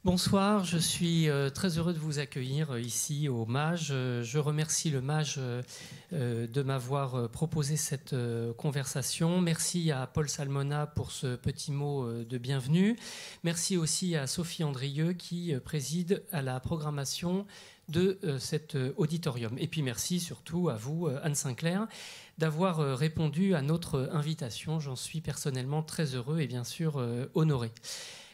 Bonsoir, je suis très heureux de vous accueillir ici au MAGE. Je remercie le MAGE de m'avoir proposé cette conversation. Merci à Paul Salmona pour ce petit mot de bienvenue. Merci aussi à Sophie Andrieux qui préside à la programmation de cet auditorium. Et puis merci surtout à vous, Anne Sinclair, d'avoir répondu à notre invitation. J'en suis personnellement très heureux et bien sûr honoré.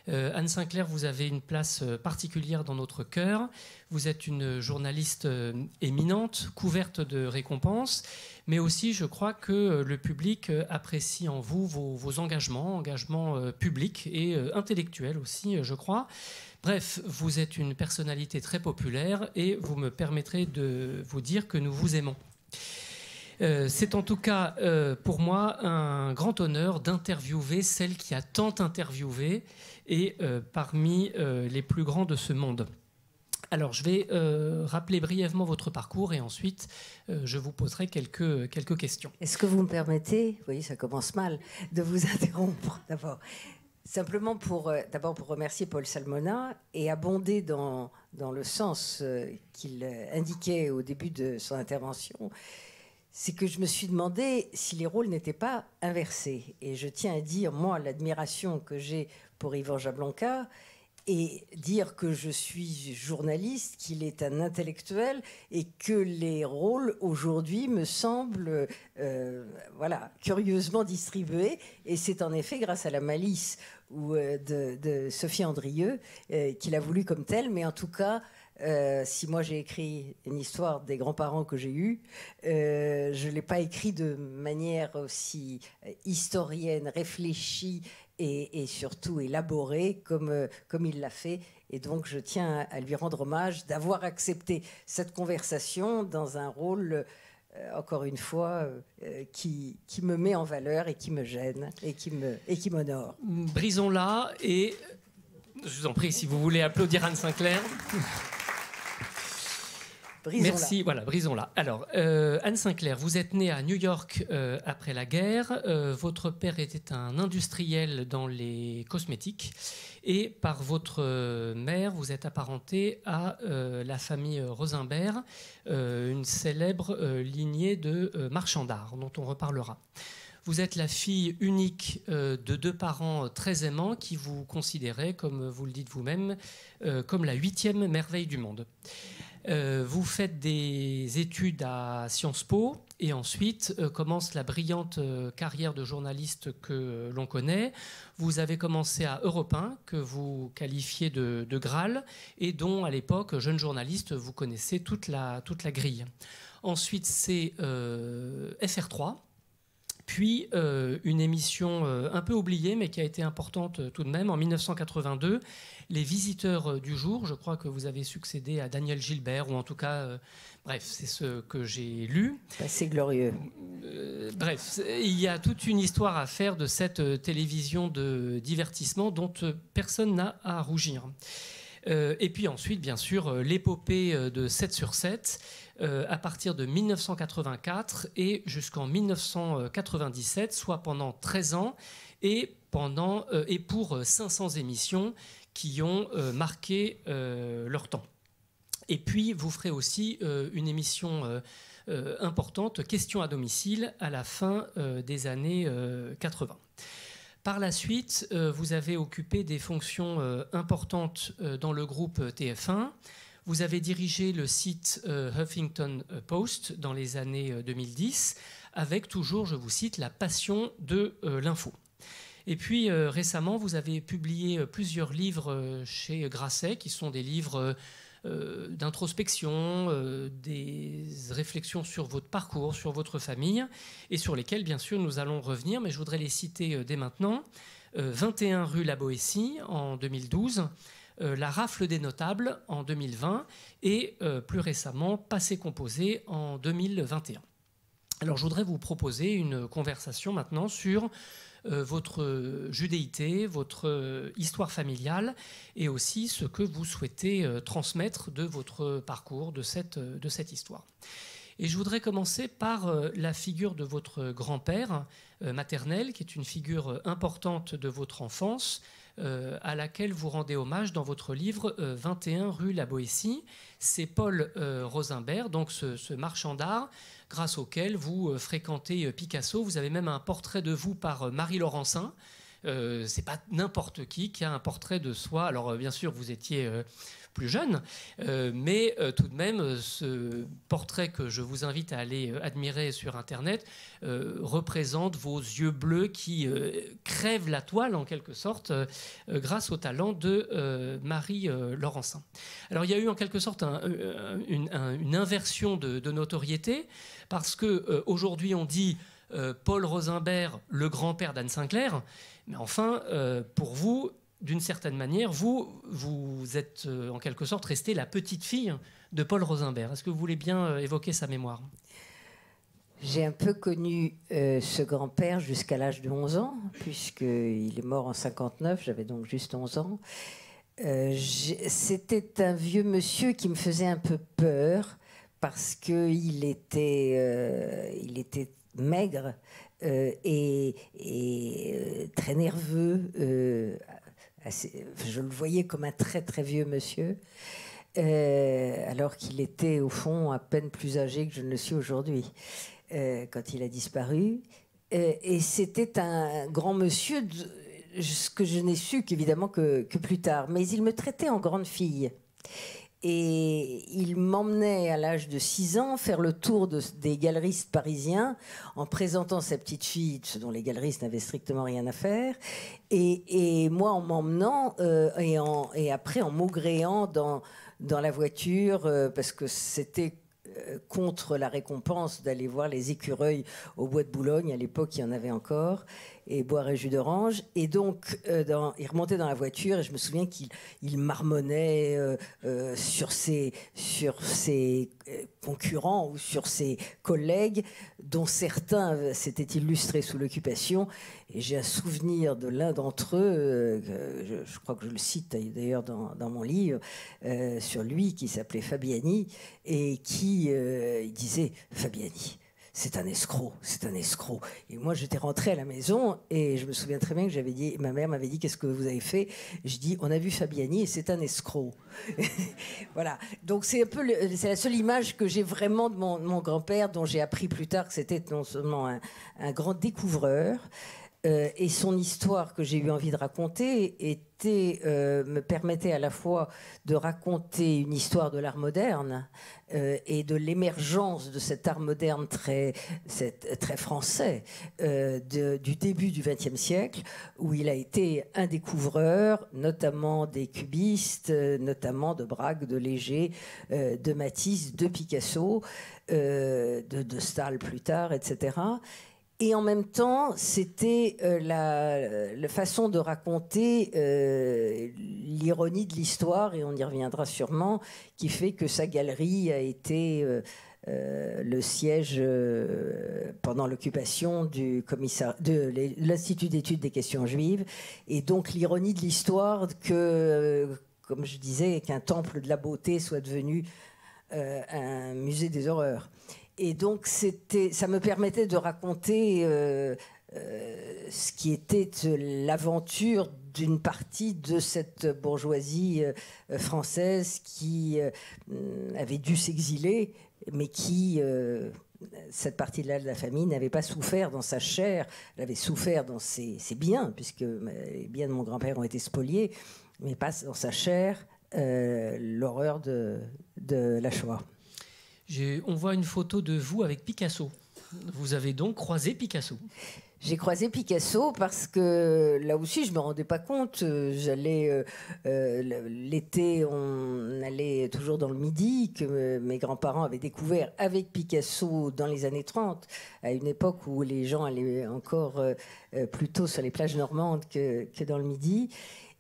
Anne Sinclair, vous avez une place particulière dans notre cœur. Vous êtes une journaliste éminente, couverte de récompenses, mais aussi je crois que le public apprécie en vous vos engagements publics et intellectuels aussi, je crois. Bref, vous êtes une personnalité très populaire et vous me permettrez de vous dire que nous vous aimons. C'est en tout cas pour moi un grand honneur d'interviewer celle qui a tant interviewé et parmi les plus grands de ce monde. Alors je vais rappeler brièvement votre parcours et ensuite je vous poserai quelques questions. Est-ce que vous me permettez, vous voyez ça commence mal, de vous interrompre d'abord. Simplement d'abord pour remercier Paul Salmona et abonder dans le sens qu'il indiquait au début de son intervention. C'est que je me suis demandé si les rôles n'étaient pas inversés. Et je tiens à dire, moi, l'admiration que j'ai pour Yvan Jablonka et dire que je suis journaliste, qu'il est un intellectuel et que les rôles aujourd'hui me semblent curieusement distribués. Et c'est en effet grâce à la malice de Sophie Andrieux qu'il a voulu comme tel, mais en tout cas... si moi j'ai écrit une histoire des grands-parents que j'ai eus, je ne l'ai pas écrit de manière aussi historienne, réfléchie et surtout élaborée comme il l'a fait. Et donc je tiens à lui rendre hommage d'avoir accepté cette conversation dans un rôle, encore une fois, qui me met en valeur et qui me gêne et qui m'honore. Brisons-la et je vous en prie si vous voulez applaudir Anne Sinclair. Merci, voilà, brisons-la. Alors, Anne Sinclair, vous êtes née à New York après la guerre. Votre père était un industriel dans les cosmétiques. Et par votre mère, vous êtes apparentée à la famille Rosenberg, une célèbre lignée de marchands d'art, dont on reparlera. Vous êtes la fille unique de deux parents très aimants qui vous considéraient, comme vous le dites vous-même, comme la 8e merveille du monde. Vous faites des études à Sciences Po et ensuite commence la brillante carrière de journaliste que l'on connaît. Vous avez commencé à Europe 1, que vous qualifiez de Graal, et dont, à l'époque, jeune journaliste, vous connaissez toute la grille. Ensuite, c'est FR3, puis une émission un peu oubliée, mais qui a été importante tout de même, en 1982, Les Visiteurs du jour. Je crois que vous avez succédé à Daniel Gilbert, ou en tout cas, bref, c'est ce que j'ai lu. C'est glorieux. Bref, il y a toute une histoire à faire de cette télévision de divertissement dont personne n'a à rougir. Et puis ensuite, bien sûr, l'épopée de 7 sur 7, à partir de 1984 et jusqu'en 1997, soit pendant 13 ans, et pour 500 émissions qui ont marqué leur temps. Et puis, vous ferez aussi une émission importante, Questions à domicile, à la fin des années 80. Par la suite, vous avez occupé des fonctions importantes dans le groupe TF1. Vous avez dirigé le site Huffington Post dans les années 2010, avec toujours, je vous cite, la passion de l'info. Et puis récemment, vous avez publié plusieurs livres chez Grasset, qui sont des livres d'introspection, des réflexions sur votre parcours, sur votre famille, et sur lesquels, bien sûr, nous allons revenir, mais je voudrais les citer dès maintenant. 21 rue La Boétie en 2012, La Rafle des Notables en 2020, et plus récemment, Passé composé en 2021. Alors, je voudrais vous proposer une conversation maintenant sur votre judéité, votre histoire familiale et aussi ce que vous souhaitez transmettre de votre parcours, de cette histoire. Et je voudrais commencer par la figure de votre grand-père maternel, qui est une figure importante de votre enfance, à laquelle vous rendez hommage dans votre livre 21 rue La Boétie. C'est Paul Rosimbert, donc ce marchand d'art, grâce auquel vous fréquentez Picasso. Vous avez même un portrait de vous par Marie Laurencin. C'est pas n'importe qui a un portrait de soi. Alors bien sûr, vous étiez plus jeune, mais tout de même, ce portrait que je vous invite à aller admirer sur Internet représente vos yeux bleus qui crèvent la toile en quelque sorte grâce au talent de Marie Laurencin. Alors il y a eu en quelque sorte une inversion de notoriété parce que aujourd'hui on dit Paul Rosimbert, le grand-père d'Anne Sinclair, mais enfin pour vous, d'une certaine manière, vous êtes en quelque sorte restée la petite fille de Paul Rosimbert. Est-ce que vous voulez bien évoquer sa mémoire ? J'ai un peu connu ce grand-père jusqu'à l'âge de 11 ans, puisqu'il est mort en 59, j'avais donc juste 11 ans. C'était un vieux monsieur qui me faisait un peu peur, parce qu'il était maigre et très nerveux. Je le voyais comme un très très vieux monsieur, alors qu'il était au fond à peine plus âgé que je ne le suis aujourd'hui, quand il a disparu. Et c'était un grand monsieur, ce que je n'ai su qu'évidemment que plus tard. Mais il me traitait en grande fille. Et il m'emmenait à l'âge de 6 ans faire le tour des galeristes parisiens en présentant sa petite fille, ce dont les galeristes n'avaient strictement rien à faire. Et moi, en m'emmenant et après en maugréant dans la voiture, parce que c'était contre la récompense d'aller voir les écureuils au bois de Boulogne. À l'époque, il y en avait encore, et boire un jus d'orange. Et donc, il remontait dans la voiture, et je me souviens qu'il marmonnait sur ses concurrents ou sur ses collègues, dont certains s'étaient illustrés sous l'occupation. Et j'ai un souvenir de l'un d'entre eux, je crois que je le cite d'ailleurs dans mon livre, sur lui, qui s'appelait Fabiani, et qui il disait « Fabiani, c'est un escroc, c'est un escroc ». Et moi, j'étais rentrée à la maison et je me souviens très bien que j'avais dit, ma mère m'avait dit « Qu'est-ce que vous avez fait ?» Je dis « On a vu Fabiani et c'est un escroc ». Voilà. Donc c'est un peu c'est la seule image que j'ai vraiment de mon grand-père, dont j'ai appris plus tard que c'était non seulement un grand découvreur, et son histoire que j'ai eu envie de raconter me permettait à la fois de raconter une histoire de l'art moderne et de l'émergence de cet art moderne très français du début du XXe siècle, où il a été un découvreur, notamment des cubistes, notamment de Braque, de Léger, de Matisse, de Picasso, de Stahl plus tard, etc. Et en même temps, c'était la façon de raconter l'ironie de l'histoire, et on y reviendra sûrement, qui fait que sa galerie a été le siège pendant l'occupation de l'Institut d'études des questions juives. Et donc l'ironie de l'histoire que, comme je disais, qu'un temple de la beauté soit devenu un musée des horreurs. Et donc, ça me permettait de raconter ce qui était l'aventure d'une partie de cette bourgeoisie française qui avait dû s'exiler, mais qui, cette partie-là de la famille, n'avait pas souffert dans sa chair. Elle avait souffert dans ses biens, puisque les biens de mon grand-père ont été spoliés, mais pas dans sa chair, l'horreur de la Shoah. On voit une photo de vous avec Picasso. Vous avez donc croisé Picasso. J'ai croisé Picasso parce que là aussi je me rendais pas compte. J'allais l'été, on allait toujours dans le Midi, que mes grands-parents avaient découvert avec Picasso dans les années 30, à une époque où les gens allaient encore plutôt sur les plages normandes que dans le Midi.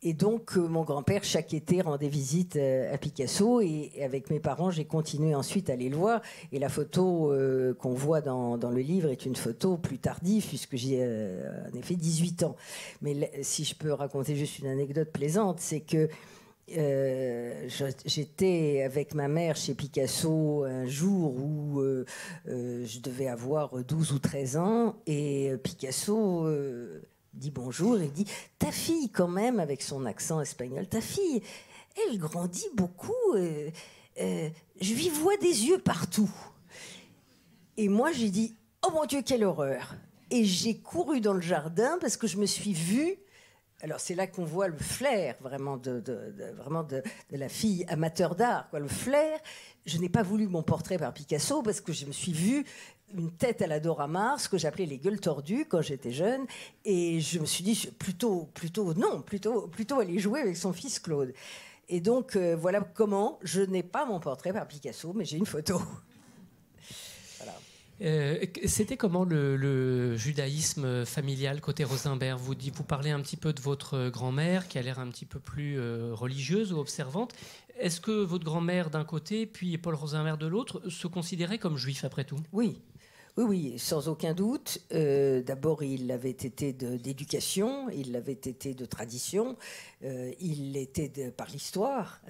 Et donc, mon grand-père, chaque été, rendait visite à Picasso. Et avec mes parents, j'ai continué ensuite à aller le voir. Et la photo qu'on voit dans le livre est une photo plus tardive, puisque j'ai en effet 18 ans. Mais si je peux raconter juste une anecdote plaisante, c'est que j'étais avec ma mère chez Picasso un jour où je devais avoir 12 ou 13 ans. Et Picasso... dit bonjour et dit « Ta fille, quand même, avec son accent espagnol, ta fille, elle grandit beaucoup. Je lui vois des yeux partout. » Et moi, j'ai dit « Oh mon Dieu, quelle horreur !» Et j'ai couru dans le jardin parce que je me suis vue. Alors c'est là qu'on voit le flair vraiment de la fille amateur d'art, quoi. Le flair. Je n'ai pas voulu mon portrait par Picasso parce que je me suis vue une tête à la Dora Maar, ce que j'appelais les gueules tordues quand j'étais jeune, et je me suis dit plutôt aller jouer avec son fils Claude. Et donc voilà comment je n'ai pas mon portrait par Picasso, mais j'ai une photo. C'était comment le judaïsme familial côté Rosenberg? Vous parlez un petit peu de votre grand-mère qui a l'air un petit peu plus religieuse ou observante. Est-ce que votre grand-mère d'un côté, puis Paul Rosenberg de l'autre, se considérait comme juif après tout? Oui. Oui, sans aucun doute. D'abord, il avait été d'éducation, il avait été de tradition, il l'était par l'histoire,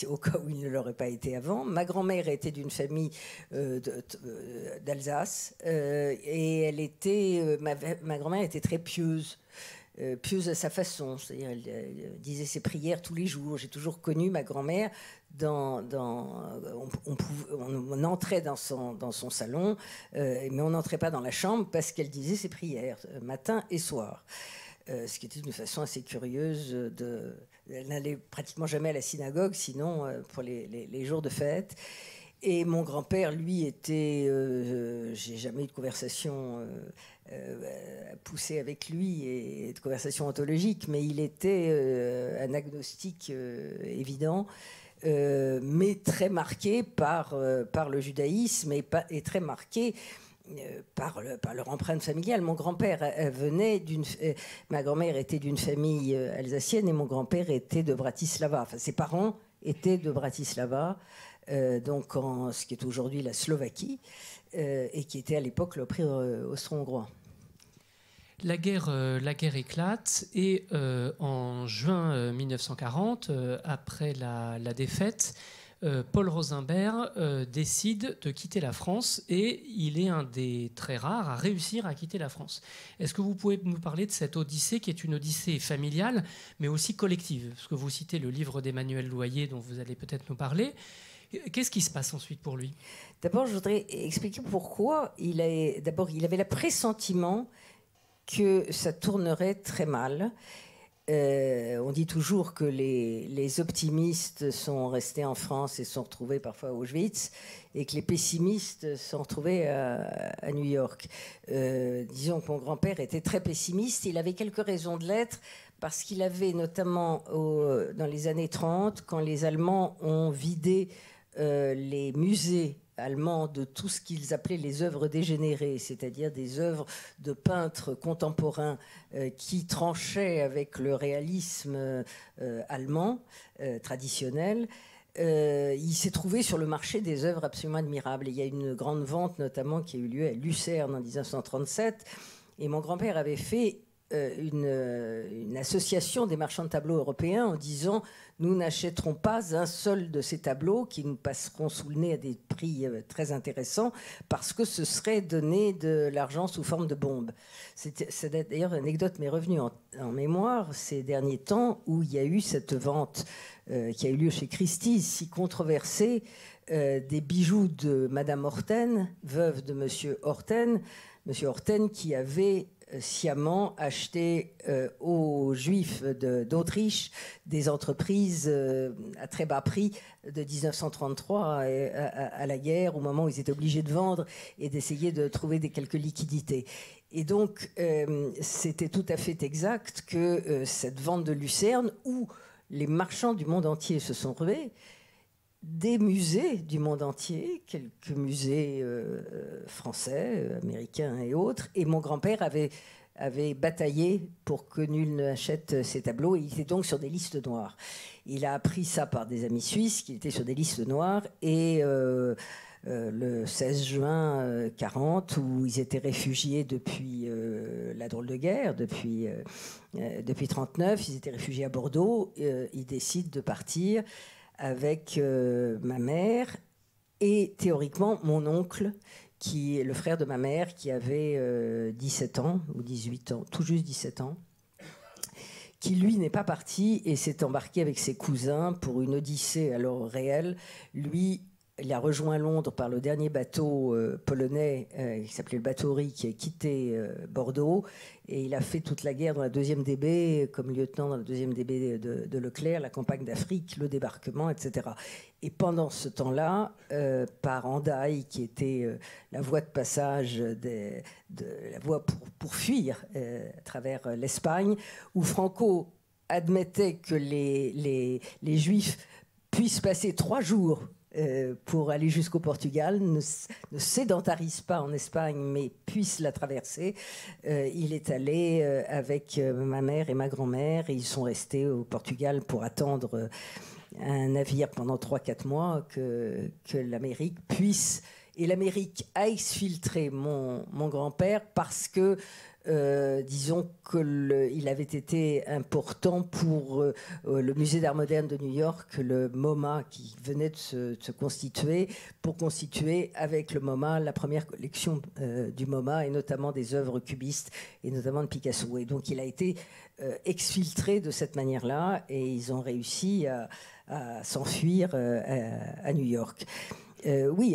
au cas où il ne l'aurait pas été avant. Ma grand-mère était d'une famille d'Alsace et elle était, ma grand-mère était très pieuse. Pieuse à sa façon, c'est-à-dire elle disait ses prières tous les jours. J'ai toujours connu ma grand-mère on entrait dans son salon, mais on n'entrait pas dans la chambre parce qu'elle disait ses prières matin et soir, ce qui était une façon assez curieuse. Elle n'allait pratiquement jamais à la synagogue, sinon pour les jours de fête. Et mon grand-père, lui, était... j'ai jamais eu de conversation poussée avec lui et de conversation ontologique, mais il était un agnostique évident, mais très marqué par le judaïsme et très marqué par leur empreinte familiale. Mon grand-père ma grand-mère était d'une famille alsacienne et mon grand-père était de Bratislava. Enfin, ses parents étaient de Bratislava. Donc ce qui est aujourd'hui la Slovaquie, et qui était à l'époque l'Empire austro-hongrois. La guerre éclate et en juin 1940, après la défaite, Paul Rosenberg décide de quitter la France et il est un des très rares à réussir à quitter la France. Est-ce que vous pouvez nous parler de cette odyssée qui est une odyssée familiale mais aussi collective? Parce que vous citez le livre d'Emmanuel Loyer dont vous allez peut-être nous parler. Qu'est-ce qui se passe ensuite pour lui? D'abord, je voudrais expliquer pourquoi il avait le pressentiment que ça tournerait très mal. On dit toujours que les optimistes sont restés en France et sont retrouvés parfois à Auschwitz, et que les pessimistes sont retrouvés à New York. Disons que mon grand-père était très pessimiste. Il avait quelques raisons de l'être, parce qu'il avait notamment, dans les années 30, quand les Allemands ont vidé les musées allemands de tout ce qu'ils appelaient les œuvres dégénérées, c'est-à-dire des œuvres de peintres contemporains qui tranchaient avec le réalisme allemand traditionnel. Il s'est trouvé sur le marché des œuvres absolument admirables. Et il y a une grande vente notamment qui a eu lieu à Lucerne en 1937, et mon grand-père avait fait une association des marchands de tableaux européens en disant: nous n'achèterons pas un seul de ces tableaux qui nous passeront sous le nez à des prix très intéressants, parce que ce serait donner de l'argent sous forme de bombes. C'est d'ailleurs une anecdote m'est revenue en mémoire ces derniers temps, où il y a eu cette vente qui a eu lieu chez Christie's, si controversée, des bijoux de Madame Horten, veuve de Monsieur Horten qui avait sciemment acheté aux Juifs d'Autriche des entreprises à très bas prix de 1933 à la guerre, au moment où ils étaient obligés de vendre et d'essayer de trouver quelques liquidités. Et donc, c'était tout à fait exact que cette vente de Lucerne, où les marchands du monde entier se sont rués, des musées du monde entier, quelques musées français, américains et autres. Et mon grand-père avait bataillé pour que nul n'achète ces tableaux. Et il était donc sur des listes noires. Il a appris ça par des amis suisses, qu'il était sur des listes noires. Et le 16 juin 40, où ils étaient réfugiés depuis la drôle de guerre, depuis 1939, ils étaient réfugiés à Bordeaux. Ils décident de partir avec ma mère et théoriquement mon oncle, qui est le frère de ma mère, qui avait 17 ans, ou 18 ans, tout juste 17 ans, qui, lui, n'est pas parti et s'est embarqué avec ses cousins pour une odyssée alors réelle. Lui, il a rejoint Londres par le dernier bateau polonais qui s'appelait le bateau Rie, qui a quitté Bordeaux, et il a fait toute la guerre dans la 2e DB comme lieutenant dans la 2e DB de Leclerc, la campagne d'Afrique, le débarquement, etc. Et pendant ce temps-là, par Hendaye, qui était la voie de passage, la voie pour fuir à travers l'Espagne, où Franco admettait que les Juifs puissent passer 3 jours pour aller jusqu'au Portugal, ne sédentarise pas en Espagne, mais puisse la traverser. Il est allé avec ma mère et ma grand-mère, et ils sont restés au Portugal pour attendre un navire pendant 3-4 mois que l'Amérique puisse... Et l'Amérique a exfiltré mon grand-père parce que disons qu'il avait été important pour le musée d'art moderne de New York, le MoMA, qui venait de se constituer, pour constituer avec le MoMA la première collection du MoMA, et notamment des œuvres cubistes, et notamment de Picasso. Et donc il a été exfiltré de cette manière-là, et ils ont réussi à s'enfuir à New York. Oui,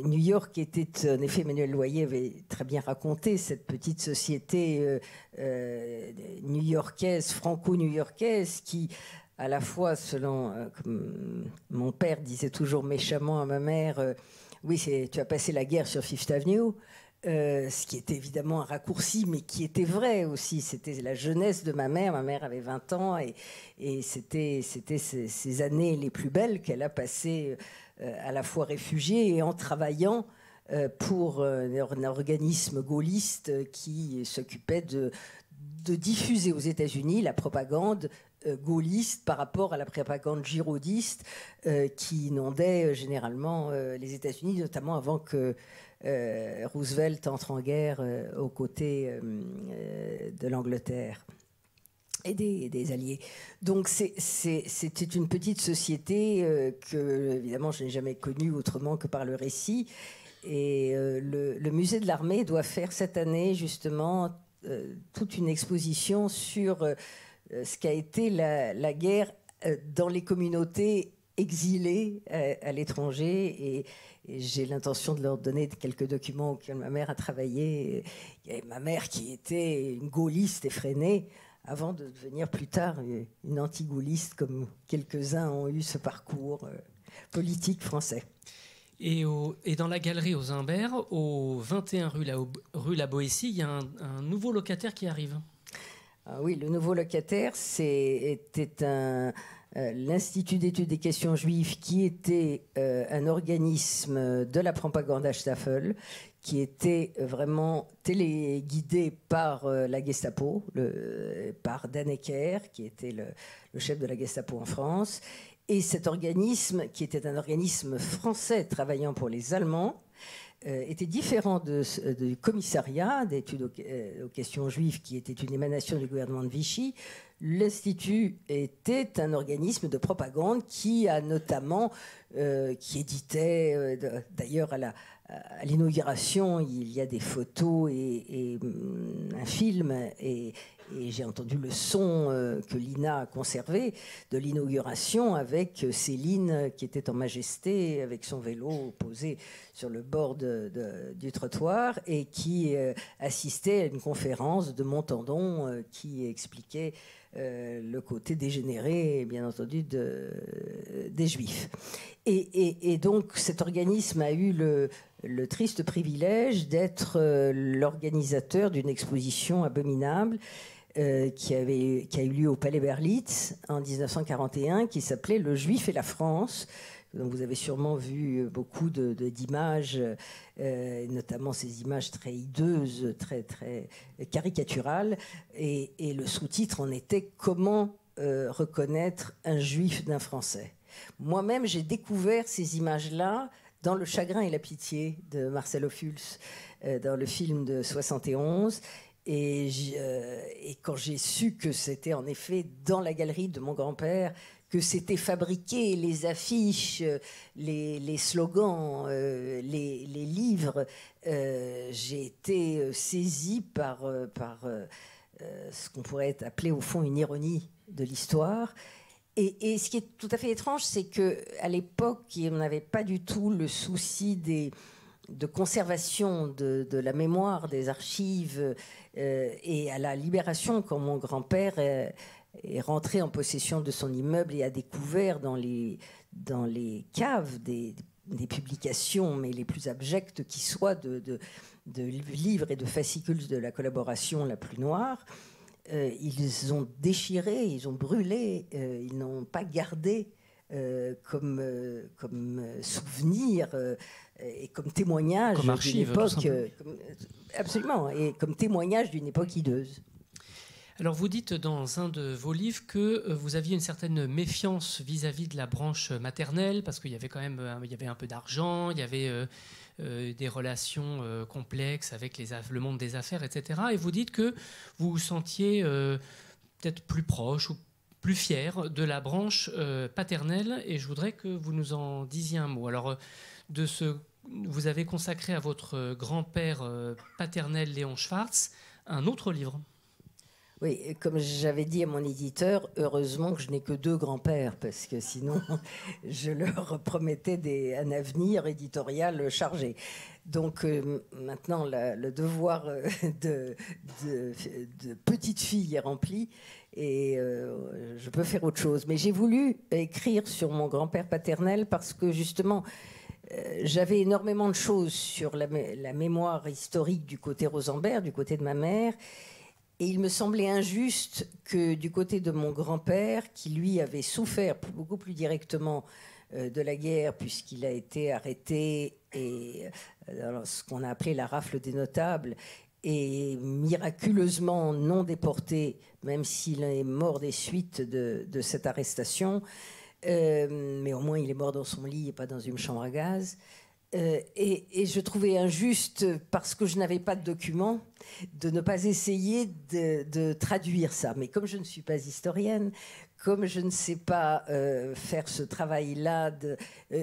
New York était, en effet, Emmanuel Loyer avait très bien raconté cette petite société new-yorkaise, franco-new-yorkaise, qui, à la fois, selon, comme mon père disait toujours méchamment à ma mère, oui, tu as passé la guerre sur Fifth Avenue. Ce qui était évidemment un raccourci, mais qui était vrai aussi. C'était la jeunesse de ma mère. Ma mère avait 20 ans, et c'était ces années les plus belles qu'elle a passées à la fois réfugiée et en travaillant pour un organisme gaulliste qui s'occupait de diffuser aux États-Unis la propagande gaulliste par rapport à la propagande giroudiste qui inondait généralement les États-Unis, notamment avant que Roosevelt entre en guerre aux côtés de l'Angleterre et des alliés. Donc c'était une petite société que, évidemment, je n'ai jamais connue autrement que par le récit. Et le musée de l'armée doit faire cette année, justement, toute une exposition sur ce qu'a été la guerre dans les communautés exilées à l'étranger. Et j'ai l'intention de leur donner quelques documents auxquels ma mère a travaillé. Il y avait ma mère qui était une gaulliste effrénée, avant de devenir plus tard une anti-gaulliste, comme quelques-uns ont eu ce parcours politique français. Et dans la galerie aux Imbert, au 21 rue La Boétie, il y a un nouveau locataire qui arrive. Ah oui, le nouveau locataire, était l'Institut d'études des questions juives, qui était un organisme de la propagande Staffel, qui était vraiment téléguidé par la Gestapo, par Dannecker, qui était le chef de la Gestapo en France. Et cet organisme, qui était un organisme français travaillant pour les Allemands, était différent du commissariat d'études aux questions juives, qui était une émanation du gouvernement de Vichy. L'Institut était un organisme de propagande qui a notamment, qui éditait, d'ailleurs à l'inauguration, il y a des photos et un film, et j'ai entendu le son que l'INA a conservé de l'inauguration, avec Céline qui était en majesté avec son vélo posé sur le bord du trottoir, et qui assistait à une conférence de Montandon qui expliquait le côté dégénéré, bien entendu, des Juifs. Et donc cet organisme a eu le triste privilège d'être l'organisateur d'une exposition abominable qui a eu lieu au Palais Berlitz en 1941, qui s'appelait « Le Juif et la France ». Donc vous avez sûrement vu beaucoup d'images, notamment ces images très hideuses, très, très caricaturales. Et le sous-titre en était « Comment reconnaître un juif d'un Français ». Moi-même, j'ai découvert ces images-là dans Le Chagrin et la Pitié de Marcel Ophuls, dans le film de 71. Et quand j'ai su que c'était en effet dans la galerie de mon grand-père que c'était fabriqué, les affiches, les slogans, les livres. J'ai été saisie par ce qu'on pourrait appeler au fond une ironie de l'histoire. Et ce qui est tout à fait étrange, c'est qu'à l'époque, on n'avait pas du tout le souci de conservation de la mémoire, des archives. Et à la Libération, quand mon grand-père est rentré en possession de son immeuble et a découvert dans les caves des publications, mais les plus abjectes qui soient, de livres et de fascicules de la collaboration la plus noire, ils ont déchiré, ils ont brûlé, ils n'ont pas gardé comme souvenir et comme témoignage comme archive, d'une époque, absolument, et comme témoignage d'une époque hideuse. Alors vous dites dans un de vos livres que vous aviez une certaine méfiance vis-à-vis de la branche maternelle, parce qu'il y avait quand même un peu d'argent, il y avait des relations complexes avec le monde des affaires, etc. Et vous dites que vous vous sentiez peut-être plus proche ou plus fier de la branche paternelle, et je voudrais que vous nous en disiez un mot. Alors, vous avez consacré à votre grand-père paternel, Léon Schwartz, un autre livre. Oui, comme j'avais dit à mon éditeur, heureusement que je n'ai que 2 grands-pères, parce que sinon, je leur promettais un avenir éditorial chargé. Donc maintenant, le devoir de petite fille est rempli, et je peux faire autre chose. Mais j'ai voulu écrire sur mon grand-père paternel parce que, justement, j'avais énormément de choses sur la mémoire historique du côté Rosenberg, du côté de ma mère. Et il me semblait injuste que du côté de mon grand-père, qui lui avait souffert beaucoup plus directement de la guerre, puisqu'il a été arrêté, et ce qu'on a appelé la rafle des notables, et miraculeusement non déporté, même s'il est mort des suites de cette arrestation, mais au moins il est mort dans son lit et pas dans une chambre à gaz. Et je trouvais injuste, parce que je n'avais pas de documents, de ne pas essayer de traduire ça. Mais comme je ne suis pas historienne, comme je ne sais pas faire ce travail-là,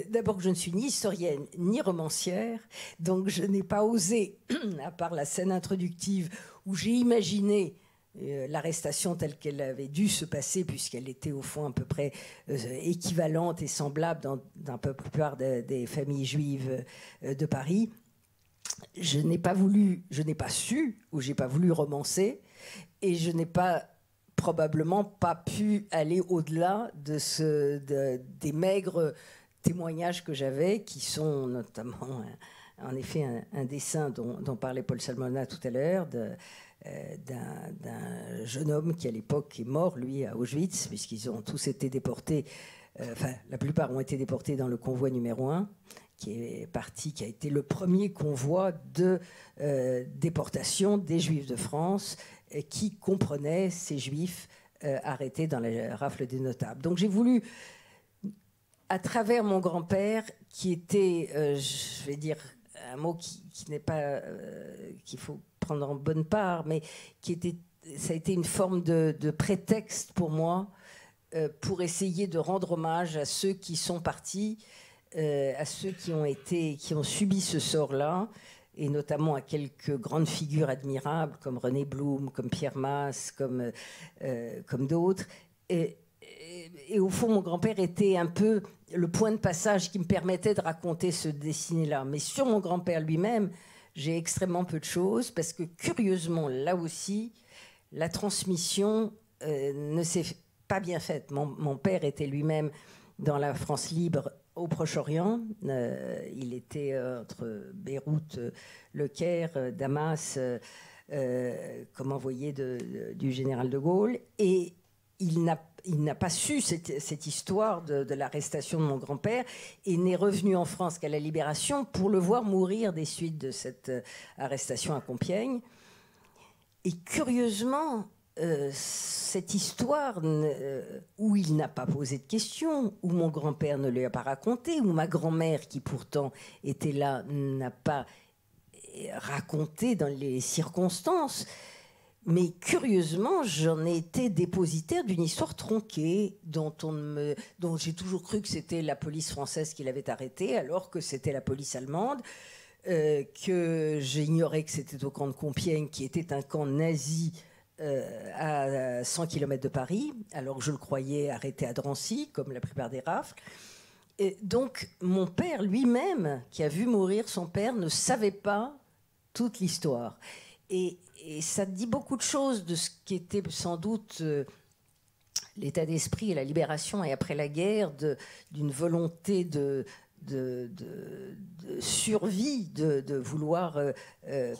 d'abord que je ne suis ni historienne ni romancière, donc je n'ai pas osé, à part la scène introductive où j'ai imaginé l'arrestation telle qu'elle avait dû se passer, puisqu'elle était au fond à peu près équivalente et semblable dans la plupart des familles juives de Paris. Je n'ai pas su, ou j'ai pas voulu romancer, et je n'ai probablement pas pu aller au-delà des maigres témoignages que j'avais, qui sont notamment, en effet, un dessin dont parlait Paul Salmona tout à l'heure, d'un jeune homme qui à l'époque est mort, lui, à Auschwitz, puisqu'ils ont tous été déportés, la plupart ont été déportés dans le convoi numéro 1, qui a été le premier convoi de déportation des Juifs de France, qui comprenait ces Juifs arrêtés dans la rafle des notables. Donc j'ai voulu, à travers mon grand-père, qui était, je vais dire un mot qui n'est pas, qu'il faut prendre en bonne part, mais ça a été une forme de prétexte pour moi, pour essayer de rendre hommage à ceux qui sont partis, à ceux qui ont subi ce sort-là, et notamment à quelques grandes figures admirables comme René Blum, comme Pierre Masse, comme d'autres. Et au fond, mon grand-père était un peu le point de passage qui me permettait de raconter ce dessiné-là. Mais sur mon grand-père lui-même, j'ai extrêmement peu de choses, parce que curieusement, là aussi, la transmission ne s'est pas bien faite. Mon père était lui-même dans la France libre au Proche-Orient. Il était entre Beyrouth, Le Caire, Damas, comme envoyé du général de Gaulle. Et il n'a pas su cette histoire de l'arrestation de mon grand-père, et n'est revenu en France qu'à la Libération pour le voir mourir des suites de cette arrestation à Compiègne. Et curieusement, cette histoire où il n'a pas posé de questions, où mon grand-père ne lui a pas raconté, où ma grand-mère, qui pourtant était là, n'a pas raconté dans les circonstances, Mais curieusement, j'en ai été dépositaire d'une histoire tronquée dont j'ai toujours cru que c'était la police française qui l'avait arrêté, alors que c'était la police allemande, que j'ignorais que c'était au camp de Compiègne, qui était un camp nazi à 100 km de Paris, alors que je le croyais arrêté à Drancy, comme la plupart des rafles. Et donc, mon père lui-même, qui a vu mourir son père, ne savait pas toute l'histoire. Et ça dit beaucoup de choses de ce qui était sans doute l'état d'esprit et la libération et après la guerre, d'une volonté de survie, de vouloir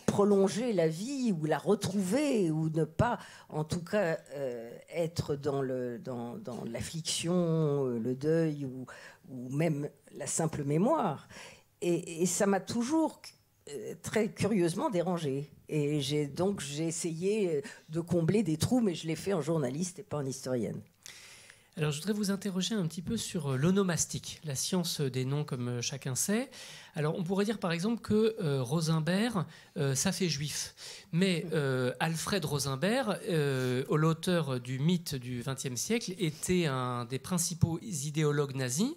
prolonger la vie ou la retrouver ou ne pas, en tout cas, être dans l'affliction, le deuil ou même la simple mémoire. Et ça m'a toujours très curieusement dérangée. Et j'ai essayé de combler des trous, mais je l'ai fait en journaliste et pas en historienne. Alors, je voudrais vous interroger un petit peu sur l'onomastique, la science des noms, comme chacun sait. Alors, on pourrait dire, par exemple, que Rosenberg, ça fait juif. Mais Alfred Rosenberg, l'auteur du mythe du XXe siècle, était un des principaux idéologues nazis,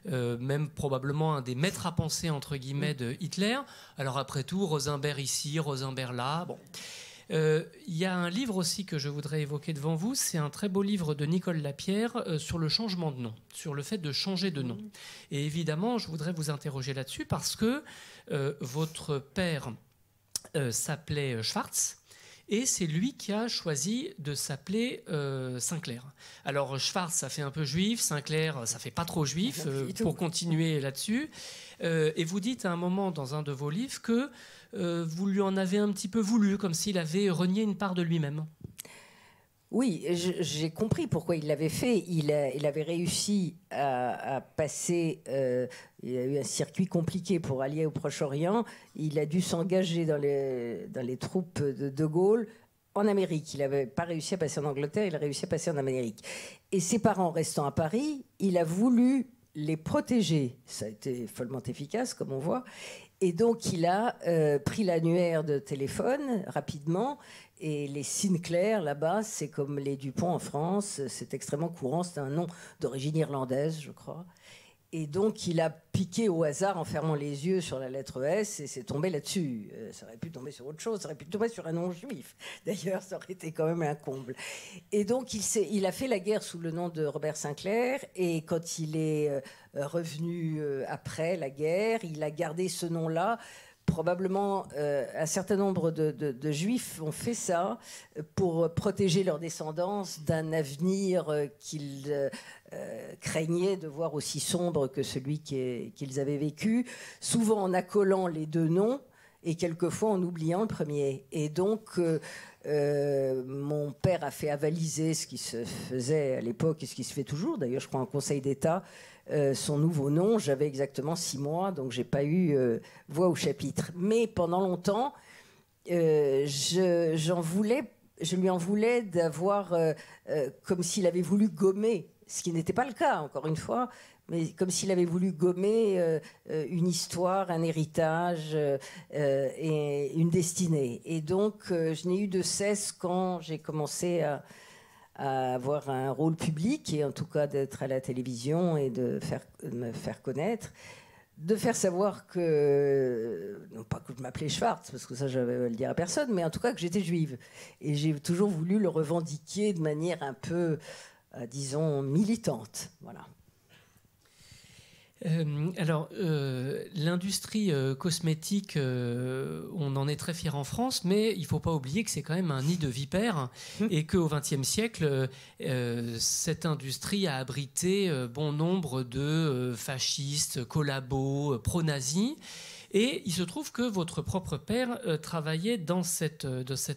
même probablement un des maîtres à penser, entre guillemets, de Hitler. Alors, après tout, Rosenberg ici, Rosenberg là, bon... Il y a un livre aussi que je voudrais évoquer devant vous, c'est un très beau livre de Nicole Lapierre sur le changement de nom, sur le fait de changer de nom. Et évidemment, je voudrais vous interroger là-dessus parce que votre père s'appelait Schwartz et c'est lui qui a choisi de s'appeler Sinclair. Alors Schwartz, ça fait un peu juif, Sinclair, ça fait pas trop juif, pour continuer là-dessus. Et vous dites à un moment dans un de vos livres que vous lui en avez un petit peu voulu, comme s'il avait renié une part de lui-même. Oui, j'ai compris pourquoi il l'avait fait. Il avait réussi à passer... il a eu un circuit compliqué pour aller au Proche-Orient. Il a dû s'engager dans les troupes de Gaulle en Amérique. Il n'avait pas réussi à passer en Angleterre, il a réussi à passer en Amérique. Et ses parents restant à Paris, il a voulu les protéger. Ça a été follement efficace, comme on voit. Et donc, il a pris l'annuaire de téléphone rapidement. Et les Sinclair, là-bas, c'est comme les Dupont en France. C'est extrêmement courant. C'est un nom d'origine irlandaise, je crois. Et donc, il a piqué au hasard en fermant les yeux sur la lettre S et c'est tombé là-dessus. Ça aurait pu tomber sur autre chose. Ça aurait pu tomber sur un nom juif. D'ailleurs, ça aurait été quand même un comble. Et donc, il a fait la guerre sous le nom de Robert Sinclair. Et quand il est revenu après la guerre, il a gardé ce nom-là. Probablement, un certain nombre de Juifs ont fait ça pour protéger leur descendance d'un avenir qu'ils craignaient de voir aussi sombre que celui qu'ils avaient vécu, souvent en accolant les deux noms et quelquefois en oubliant le premier. Et donc, mon père a fait avaliser ce qui se faisait à l'époque et ce qui se fait toujours, d'ailleurs je crois en Conseil d'État, son nouveau nom. J'avais exactement 6 mois, donc j'ai pas eu voix au chapitre. Mais pendant longtemps, je lui en voulais d'avoir, comme s'il avait voulu gommer, ce qui n'était pas le cas, encore une fois, mais comme s'il avait voulu gommer une histoire, un héritage et une destinée. Et donc, je n'ai eu de cesse quand j'ai commencé à avoir un rôle public, et en tout cas d'être à la télévision et de me faire connaître, de faire savoir que, non pas que je m'appelais Schwartz, parce que ça je vais le dire à personne, mais en tout cas que j'étais juive. Et j'ai toujours voulu le revendiquer de manière un peu, disons, militante. Voilà. Alors, l'industrie cosmétique, on en est très fiers en France, mais il ne faut pas oublier que c'est quand même un nid de vipères et qu'au XXe siècle, cette industrie a abrité bon nombre de fascistes, collabos, pro-nazis. Et il se trouve que votre propre père travaillait dans cette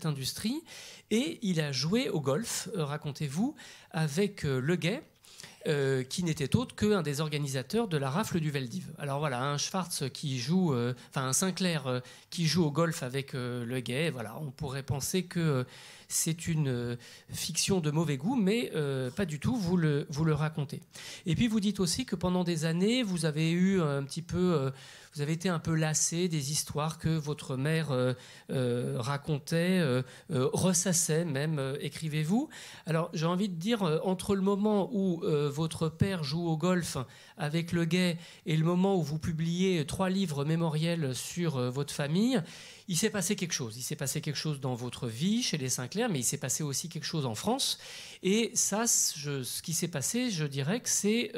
industrie et il a joué au golf, racontez-vous, avec Le Gay. Qui n'était autre qu'un des organisateurs de la rafle du Veldiv. Alors voilà, un Schwartz qui joue, un Sinclair qui joue au golf avec Le Gay. Voilà, on pourrait penser que c'est une fiction de mauvais goût, mais pas du tout, vous le racontez. Et puis vous dites aussi que pendant des années, vous avez eu un petit peu... vous avez été un peu lassé des histoires que votre mère racontait, ressassait même, écrivez-vous. Alors j'ai envie de dire, entre le moment où votre père joue au golf avec Le Guet et le moment où vous publiez 3 livres mémoriels sur votre famille, il s'est passé quelque chose. Il s'est passé quelque chose dans votre vie, chez les Sinclair, mais il s'est passé aussi quelque chose en France. Et ça, ce qui s'est passé, je dirais que c'est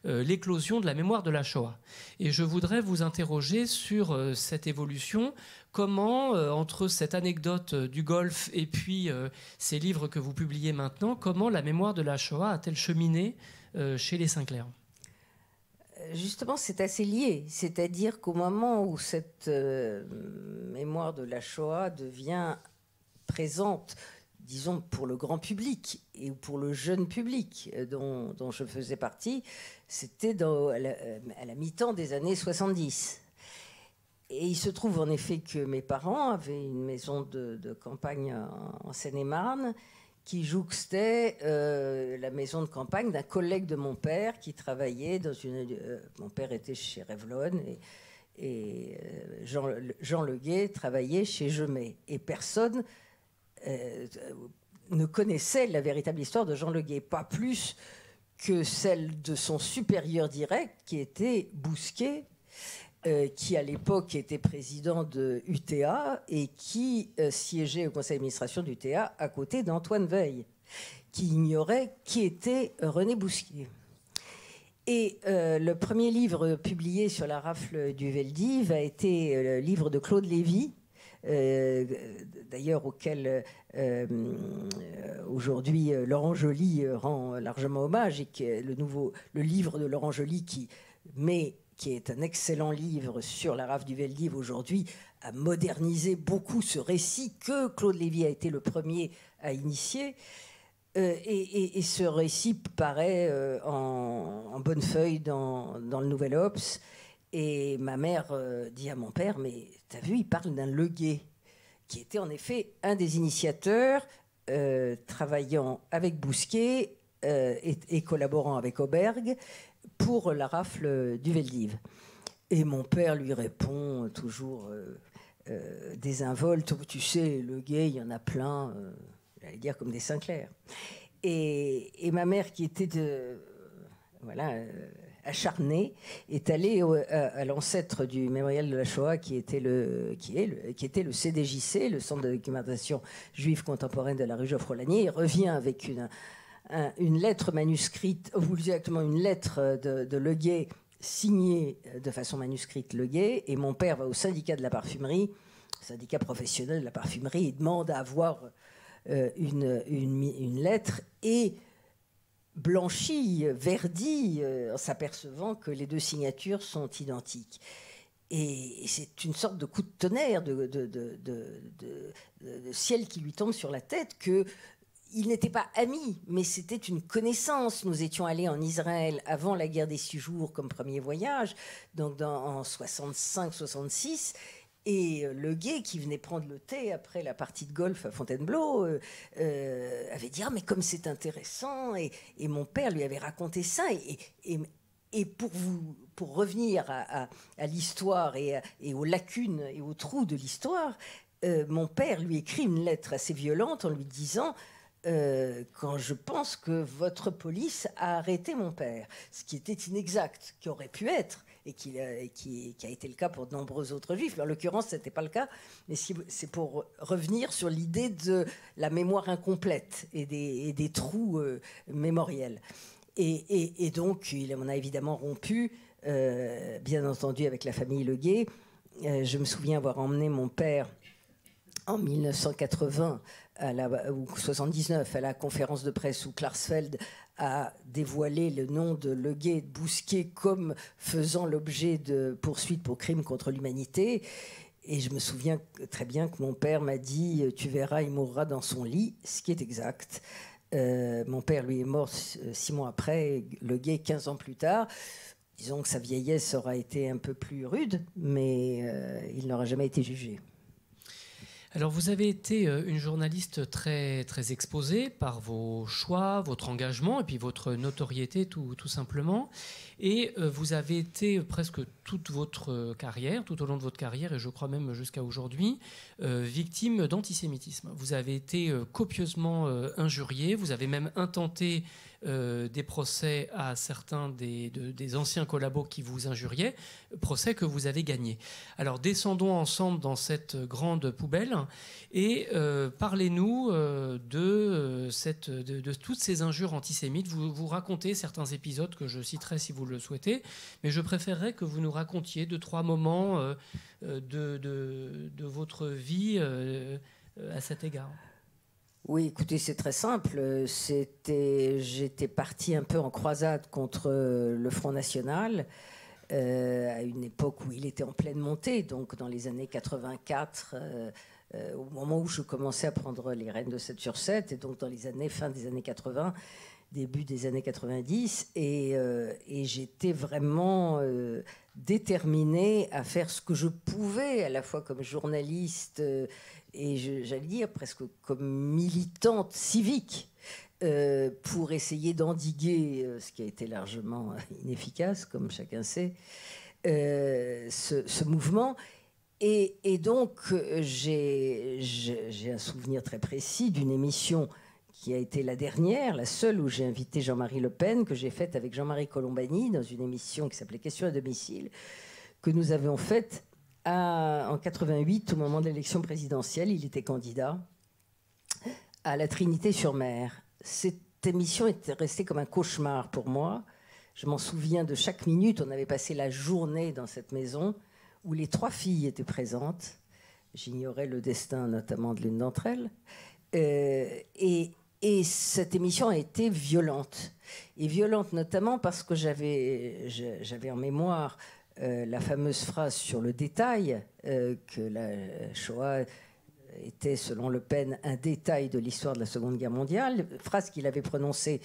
l'éclosion de la mémoire de la Shoah. Et je voudrais vous interroger sur cette évolution. Comment, entre cette anecdote du golf et puis ces livres que vous publiez maintenant, comment la mémoire de la Shoah a-t-elle cheminé chez les Sinclair ? Justement, c'est assez lié. C'est-à-dire qu'au moment où cette mémoire de la Shoah devient présente, disons, pour le grand public et pour le jeune public dont je faisais partie, c'était à la mi-temps des années 70. Et il se trouve en effet que mes parents avaient une maison de campagne en Seine-et-Marne qui jouxtait la maison de campagne d'un collègue de mon père qui travaillait dans une... mon père était chez Revlon et Jean Le Guet travaillait chez Gemay. Et personne ne connaissait la véritable histoire de Jean Le Guet, pas plus que celle de son supérieur direct qui était Bousquet, qui à l'époque était président de UTA et qui siégeait au conseil d'administration d'UTA à côté d'Antoine Veil, qui ignorait qui était René Bousquet. Et le premier livre publié sur la rafle du Veldiv a été le livre de Claude Lévy, d'ailleurs auquel aujourd'hui Laurent Joly rend largement hommage, et que le livre de Laurent Joly qui est un excellent livre sur la rafle du Veldiv aujourd'hui, a modernisé beaucoup ce récit que Claude Lévy a été le premier à initier. Et ce récit paraît en bonne feuille dans le Nouvel Obs. Et ma mère dit à mon père, mais t'as vu, il parle d'un Le Guet, qui était en effet un des initiateurs, travaillant avec Bousquet et collaborant avec Auberg pour la rafle du Veldiv. Et mon père lui répond toujours désinvolte, tu sais, Le Guet, il y en a plein, j'allais dire comme des Sinclair. Et ma mère, qui était acharnée, est allée à l'ancêtre du mémorial de la Shoah, qui était le CDJC, le Centre de documentation juive contemporaine de la rue Geoffroy-Lanier, et revient avec une lettre manuscrite, ou exactement une lettre de Le Guet, signée de façon manuscrite Le Guet, et mon père va au syndicat de la parfumerie, syndicat professionnel de la parfumerie, et demande à avoir une lettre, et blanchit, verdit, en s'apercevant que les 2 signatures sont identiques. Et c'est une sorte de coup de tonnerre, de ciel qui lui tombe sur la tête, que ils n'étaient pas amis, mais c'était une connaissance. Nous étions allés en Israël avant la guerre des 6 jours comme premier voyage, donc en 65-66. Et Le Guet, qui venait prendre le thé après la partie de golf à Fontainebleau, avait dit « Ah, mais comme c'est intéressant !» Et mon père lui avait raconté ça. Et pour revenir à l'histoire et aux lacunes et aux trous de l'histoire, mon père lui écrit une lettre assez violente en lui disant quand je pense que votre police a arrêté mon père, ce qui était inexact, qui aurait pu être, et qui a été le cas pour de nombreux autres juifs. En l'occurrence, ce n'était pas le cas, mais c'est pour revenir sur l'idée de la mémoire incomplète et des trous mémoriels. Et donc, il en a évidemment rompu, bien entendu, avec la famille Le Guet. Je me souviens avoir emmené mon père en 1980 ou 79 à la conférence de presse où Klarsfeld a dévoilé le nom de Le Guet et de Bousquet comme faisant l'objet de poursuites pour crimes contre l'humanité. Et je me souviens très bien que mon père m'a dit « Tu verras, il mourra dans son lit », ce qui est exact. Mon père, lui, est mort 6 mois après, Le Guet 15 ans plus tard. Disons que sa vieillesse aura été un peu plus rude, mais il n'aura jamais été jugé. Alors, vous avez été une journaliste très, très exposée par vos choix, votre engagement et puis votre notoriété tout simplement. Et vous avez été presque toute votre carrière, tout au long de votre carrière, et je crois même jusqu'à aujourd'hui, victime d'antisémitisme. Vous avez été copieusement injuriée, vous avez même intenté des procès à certains des anciens collabos qui vous injuriaient, procès que vous avez gagnés. Alors descendons ensemble dans cette grande poubelle et parlez-nous de toutes ces injures antisémites. Vous racontez certains épisodes que je citerai si vous le souhaitez, mais je préférerais que vous nous racontiez 2-3 moments de votre vie à cet égard. Oui, écoutez, c'est très simple. J'étais partie un peu en croisade contre le Front National à une époque où il était en pleine montée, donc dans les années 84, au moment où je commençais à prendre les rênes de 7 sur 7, et donc dans les années fin des années 80, début des années 90, et j'étais vraiment déterminée à faire ce que je pouvais, à la fois comme journaliste et j'allais dire presque comme militante civique, pour essayer d'endiguer ce qui a été largement inefficace, comme chacun sait, ce mouvement. Et donc, j'ai un souvenir très précis d'une émission qui a été la dernière, la seule où j'ai invité Jean-Marie Le Pen, que j'ai faite avec Jean-Marie Colombani dans une émission qui s'appelait Questions à domicile, que nous avions faite en 88, au moment de l'élection présidentielle. Il était candidat à la Trinité-sur-Mer. Cette émission était restée comme un cauchemar pour moi. Je m'en souviens de chaque minute. On avait passé la journée dans cette maison où les 3 filles étaient présentes. J'ignorais le destin notamment de l'une d'entre elles. Et cette émission a été violente. Et violente notamment parce que j'avais en mémoire la fameuse phrase sur le détail, que la Shoah était, selon Le Pen, un détail de l'histoire de la Seconde Guerre mondiale, phrase qu'il avait prononcée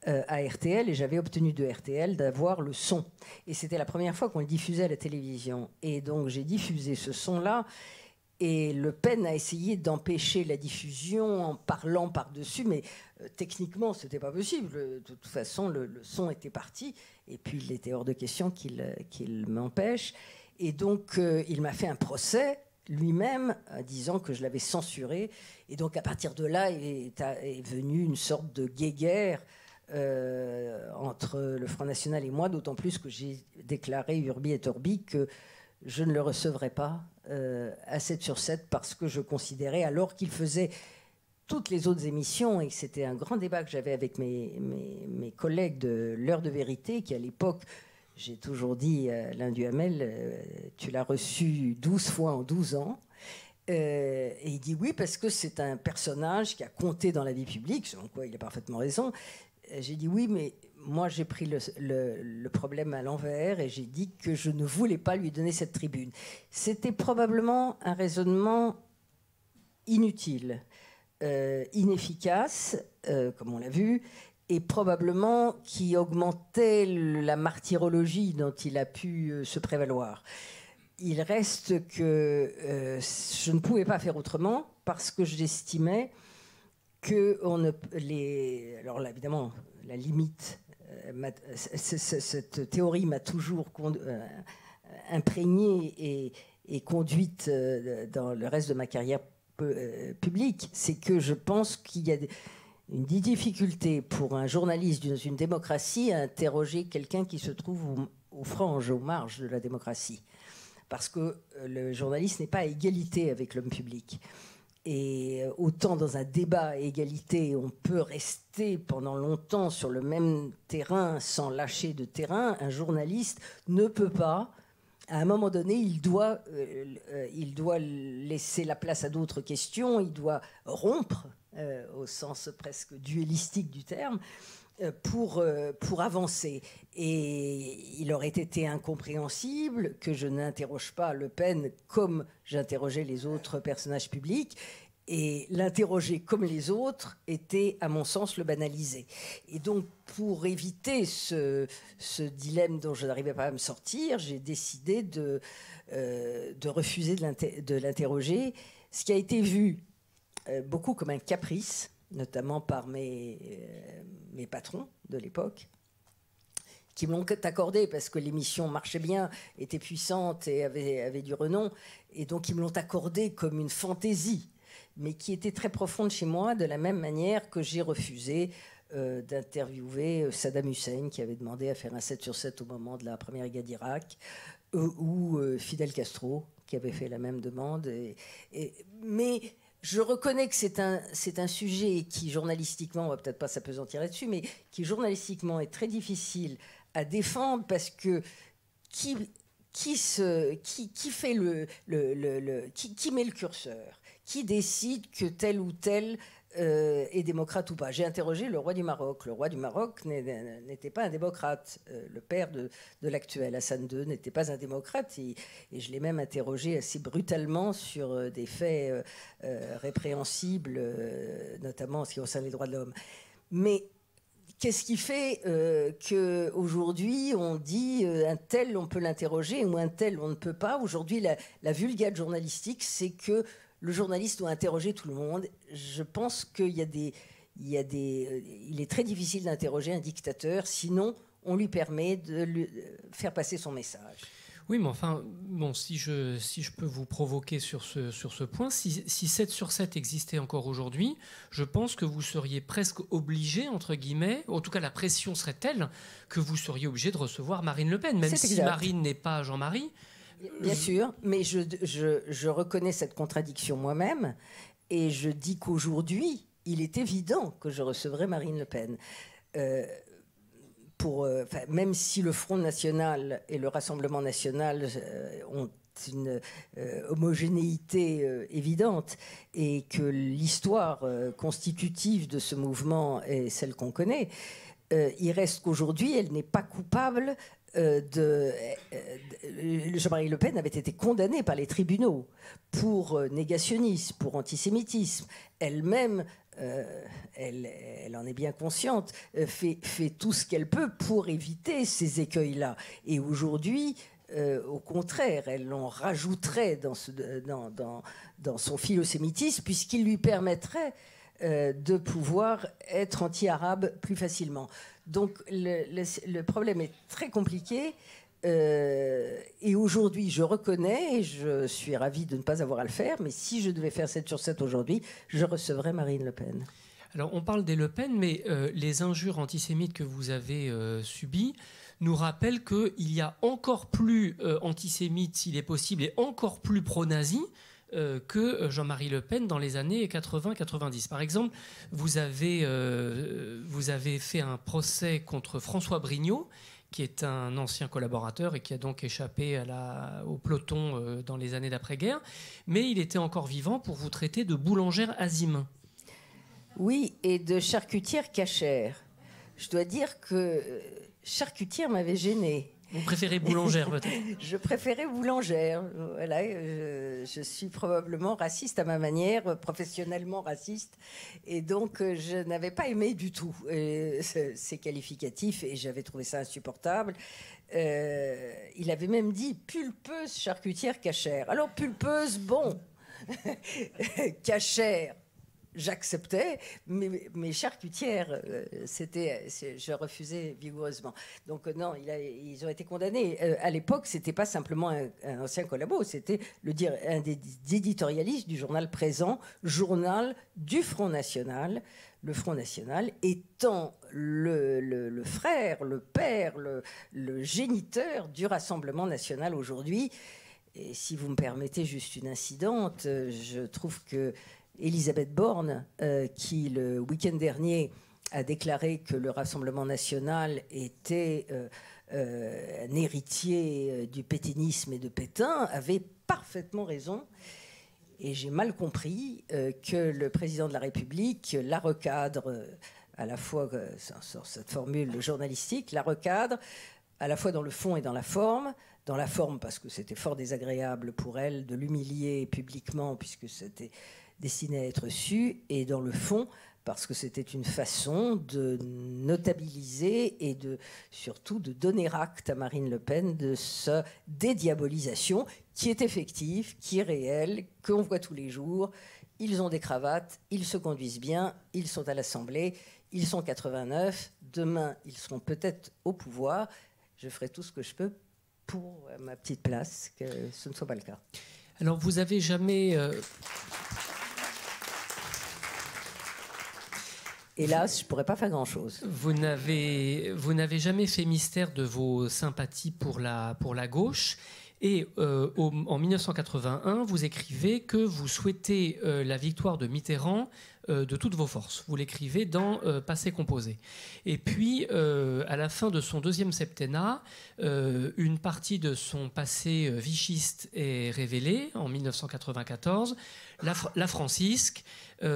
à RTL, et j'avais obtenu de RTL d'avoir le son. Et c'était la première fois qu'on le diffusait à la télévision. Et donc j'ai diffusé ce son-là, et Le Pen a essayé d'empêcher la diffusion en parlant par-dessus, mais techniquement, ce n'était pas possible. De toute façon, le son était parti, et puis il était hors de question qu'il m'empêche. Et donc, il m'a fait un procès lui-même, disant que je l'avais censuré. Et donc, à partir de là, est venue une sorte de guéguerre entre le Front National et moi, d'autant plus que j'ai déclaré Urbi et Orbi que je ne le recevrais pas à 7 sur 7 parce que je considérais, alors qu'il faisait toutes les autres émissions, et que c'était un grand débat que j'avais avec mes collègues de l'heure de vérité, qui à l'époque, j'ai toujours dit à Alain Duhamel, tu l'as reçu 12 fois en 12 ans. Et il dit oui, parce que c'est un personnage qui a compté dans la vie publique, selon quoi il a parfaitement raison. J'ai dit oui, mais moi j'ai pris le problème à l'envers et j'ai dit que je ne voulais pas lui donner cette tribune. C'était probablement un raisonnement inutile, inefficace, comme on l'a vu, et probablement qui augmentait la martyrologie dont il a pu se prévaloir. Il reste que je ne pouvais pas faire autrement parce que j'estimais que alors là, évidemment, la limite, cette théorie m'a toujours imprégnée et conduite dans le reste de ma carrière publique. C'est que je pense qu'il y a une difficulté pour un journaliste dans une démocratie à interroger quelqu'un qui se trouve aux franges, aux marges de la démocratie. Parce que le journaliste n'est pas à égalité avec l'homme public. Et autant dans un débat à égalité, on peut rester pendant longtemps sur le même terrain sans lâcher de terrain, un journaliste ne peut pas. À un moment donné, il doit laisser la place à d'autres questions, il doit rompre, au sens presque duellistique du terme, pour avancer. Et il aurait été incompréhensible que je n'interroge pas Le Pen comme j'interrogeais les autres personnages publics. Et l'interroger comme les autres était, à mon sens, le banaliser. Et donc, pour éviter ce dilemme dont je n'arrivais pas à me sortir, j'ai décidé de refuser de l'interroger, ce qui a été vu beaucoup comme un caprice, notamment par mes patrons de l'époque, qui me l'ont accordé parce que l'émission marchait bien, était puissante et avait du renom, et donc ils me l'ont accordé comme une fantaisie, mais qui était très profonde chez moi, de la même manière que j'ai refusé d'interviewer Saddam Hussein, qui avait demandé à faire un 7/7 au moment de la première guerre d'Irak, ou Fidel Castro, qui avait fait la même demande. Mais je reconnais que c'est un sujet qui, journalistiquement, on ne va peut-être pas s'apesantir là-dessus, mais qui, journalistiquement, est très difficile à défendre, parce que qui fait qui met le curseur, qui décide que tel ou tel est démocrate ou pas. J'ai interrogé le roi du Maroc. Le roi du Maroc n'était pas un démocrate. Le père de l'actuel, Hassan II, n'était pas un démocrate. Et je l'ai même interrogé assez brutalement sur des faits répréhensibles, notamment en ce qui concerne les droits de l'homme. Mais qu'est-ce qui fait qu'aujourd'hui, on dit un tel, on peut l'interroger, ou un tel, on ne peut pas? Aujourd'hui, la vulgate journalistique, c'est que le journaliste doit interroger tout le monde. Je pense qu'il il est très difficile d'interroger un dictateur, sinon on lui permet de lui faire passer son message. Oui, mais enfin, bon, si je peux vous provoquer sur ce point, si 7/7 existait encore aujourd'hui, je pense que vous seriez presque obligé, entre guillemets, en tout cas la pression serait telle que vous seriez obligé de recevoir Marine Le Pen, même si Marine n'est pas Jean-Marie. Bien sûr, mais je reconnais cette contradiction moi-même, et je dis qu'aujourd'hui, il est évident que je recevrai Marine Le Pen. Même si le Front National et le Rassemblement National ont une homogénéité évidente, et que l'histoire constitutive de ce mouvement est celle qu'on connaît, il reste qu'aujourd'hui, elle n'est pas coupable Jean-Marie Le Pen avait été condamnée par les tribunaux pour négationnisme, pour antisémitisme. Elle-même, elle en est bien consciente, fait tout ce qu'elle peut pour éviter ces écueils-là. Et aujourd'hui, au contraire, elle en rajouterait dans son philosémitisme, puisqu'il lui permettrait de pouvoir être anti-arabe plus facilement. Donc le problème est très compliqué, et aujourd'hui je reconnais, et je suis ravie de ne pas avoir à le faire, mais si je devais faire 7/7 aujourd'hui, je recevrais Marine Le Pen. Alors on parle des Le Pen, mais les injures antisémites que vous avez subies nous rappellent qu'il y a encore plus antisémites, s'il est possible, et encore plus pro-nazis que Jean-Marie Le Pen dans les années 80-90. Par exemple, vous avez fait un procès contre François Brignot, qui est un ancien collaborateur et qui a donc échappé au peloton dans les années d'après-guerre, mais il était encore vivant pour vous traiter de boulangère azime. Oui, et de charcutière cachère. Je dois dire que charcutière m'avait gênée. Vous préférez boulangère, peut-être? Je préférais boulangère. Voilà, je suis probablement raciste à ma manière, professionnellement raciste. Et donc, je n'avais pas aimé du tout ces qualificatifs, et j'avais trouvé ça insupportable. Il avait même dit pulpeuse charcutière cachère. Alors, pulpeuse, bon. Cachère, j'acceptais, mais charcutière, je refusais vigoureusement. Donc non, ils ont été condamnés. À l'époque, c'était pas simplement un ancien collabo, c'était un des éditorialistes du journal Présent, journal du Front National. Le Front National étant le frère, le père, le géniteur du Rassemblement National aujourd'hui. Et si vous me permettez juste une incidente, je trouve que Elisabeth Borne, qui le week-end dernier a déclaré que le Rassemblement National était un héritier du pétainisme et de Pétain, avait parfaitement raison. Et j'ai mal compris que le président de la République la recadre, à la fois, sur cette formule journalistique, la recadre à la fois dans le fond et dans la forme. Dans la forme, parce que c'était fort désagréable pour elle de l'humilier publiquement, puisque c'était destiné à être su, et dans le fond, parce que c'était une façon de notabiliser et surtout de donner acte à Marine Le Pen de sa dédiabolisation qui est effective, qui est réelle, qu'on voit tous les jours. Ils ont des cravates, ils se conduisent bien, ils sont à l'Assemblée, ils sont 89, demain ils seront peut-être au pouvoir. Je ferai tout ce que je peux pour ma petite place, que ce ne soit pas le cas. Alors vous avez jamais... Hélas, je ne pourrais pas faire grand-chose. Vous n'avez jamais fait mystère de vos sympathies pour la gauche. Et en 1981, vous écrivez que vous souhaitez la victoire de Mitterrand de toutes vos forces. Vous l'écrivez dans Passé composé. Et puis, à la fin de son deuxième septennat, une partie de son passé vichiste est révélée en 1994. La Francisque,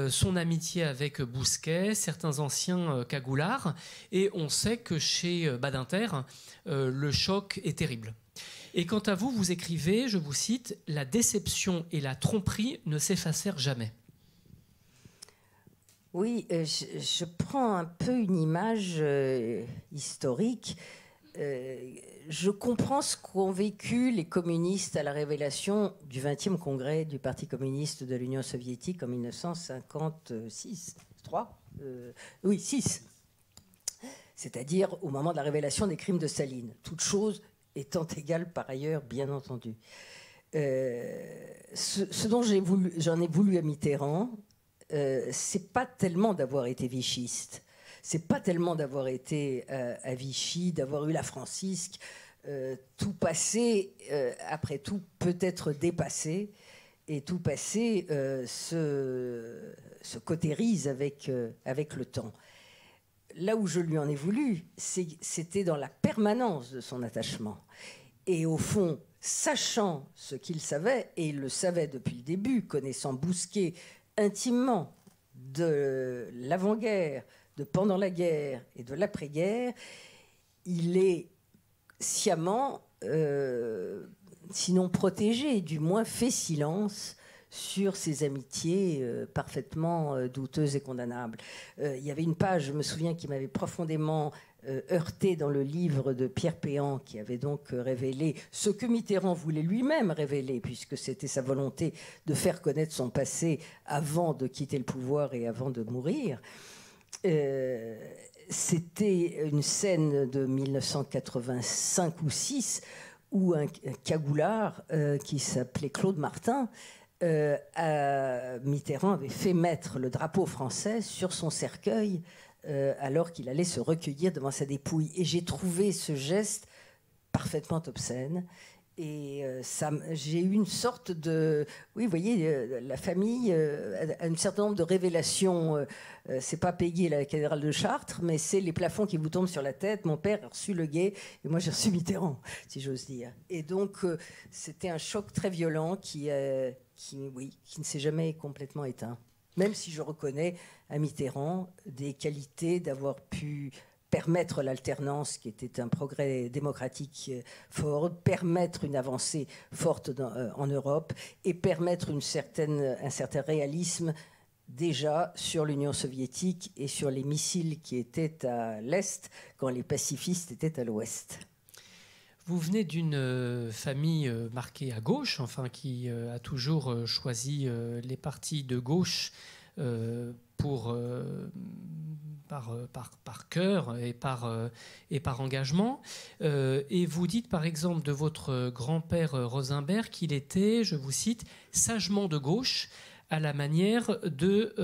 son amitié avec Bousquet, certains anciens cagoulards. Et on sait que chez Badinter, le choc est terrible. Et quant à vous, vous écrivez, je vous cite, « La déception et la tromperie ne s'effacèrent jamais ». Oui, je prends un peu une image historique. Je comprends ce qu'ont vécu les communistes à la révélation du 20e congrès du Parti communiste de l'Union soviétique en 1956. 6. C'est-à-dire au moment de la révélation des crimes de Staline. Toute chose étant égale par ailleurs, bien entendu. Ce dont j'en ai voulu à Mitterrand, c'est pas tellement d'avoir été vichiste, c'est pas tellement d'avoir été à Vichy, d'avoir eu la Francisque. Tout passé, après tout, peut être dépassé, et tout passé se cautérise avec le temps. Là où je lui en ai voulu, c'était dans la permanence de son attachement. Et au fond, sachant ce qu'il savait, et il le savait depuis le début, connaissant Bousquet intimement de l'avant-guerre, de pendant la guerre et de l'après-guerre, il est sciemment, sinon protégé, du moins fait silence sur ces amitiés parfaitement douteuses et condamnables. Il y avait une page, je me souviens, qui m'avait profondément heurté dans le livre de Pierre Péan, qui avait donc révélé ce que Mitterrand voulait lui-même révéler, puisque c'était sa volonté de faire connaître son passé avant de quitter le pouvoir et avant de mourir. C'était une scène de 1985 ou 6 où un cagoulard qui s'appelait Claude Martin, Mitterrand avait fait mettre le drapeau français sur son cercueil alors qu'il allait se recueillir devant sa dépouille. Et j'ai trouvé ce geste parfaitement obscène. Et j'ai eu une sorte de... Oui, vous voyez, la famille a un certain nombre de révélations. C'est pas Péguy la cathédrale de Chartres, mais c'est les plafonds qui vous tombent sur la tête. Mon père a reçu Le Guet, et moi j'ai reçu Mitterrand, si j'ose dire. Et donc, c'était un choc très violent qui ne s'est jamais complètement éteint. Même si je reconnais à Mitterrand des qualités d'avoir pu permettre l'alternance, qui était un progrès démocratique fort, permettre une avancée forte en Europe et permettre un certain réalisme déjà sur l'Union soviétique et sur les missiles qui étaient à l'Est quand les pacifistes étaient à l'Ouest. Vous venez d'une famille marquée à gauche, enfin qui a toujours choisi les partis de gauche par cœur et par engagement. Et vous dites par exemple de votre grand-père Rosenberg qu'il était, je vous cite, sagement de gauche à la manière de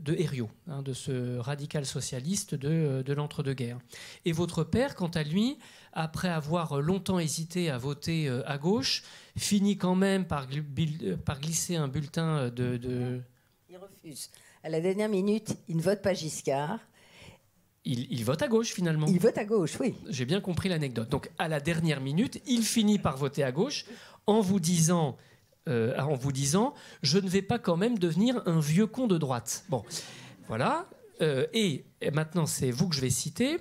Herriot, de ce radical socialiste de l'entre-deux-guerres. Et votre père, quant à lui, après avoir longtemps hésité à voter à gauche, finit quand même par glisser un bulletin de... Il refuse. À la dernière minute, il ne vote pas Giscard. Il vote à gauche, finalement. Il vote à gauche, oui. J'ai bien compris l'anecdote. Donc, à la dernière minute, il finit par voter à gauche en vous disant, je ne vais pas quand même devenir un vieux con de droite. Bon, voilà. Et maintenant, c'est vous que je vais citer.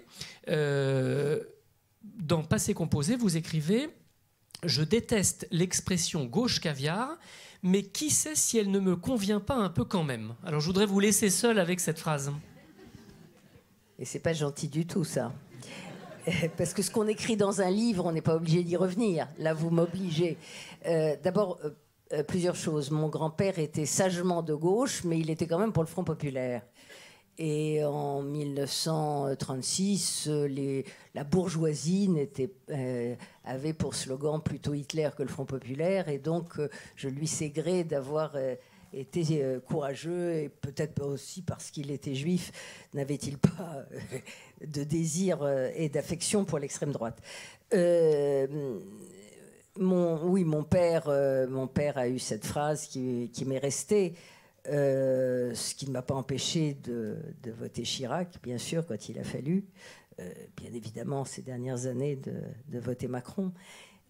Dans Passé composé, vous écrivez « Je déteste l'expression gauche caviar, mais qui sait si elle ne me convient pas un peu quand même. Alors je voudrais vous laisser seul avec cette phrase. Et c'est pas gentil du tout, ça. Parce que ce qu'on écrit dans un livre, on n'est pas obligé d'y revenir. Là, vous m'obligez. D'abord, plusieurs choses. Mon grand-père était sagement de gauche, mais il était quand même pour le Front populaire. Et en 1936, la bourgeoisie avait pour slogan plutôt Hitler que le Front populaire. Et donc, je lui sais gré d'avoir été courageux, et peut-être aussi parce qu'il était juif, n'avait-il pas de désir et d'affection pour l'extrême droite. Mon père a eu cette phrase qui m'est restée. Ce qui ne m'a pas empêché de voter Chirac, bien sûr, quand il a fallu. Bien évidemment, ces dernières années, de voter Macron.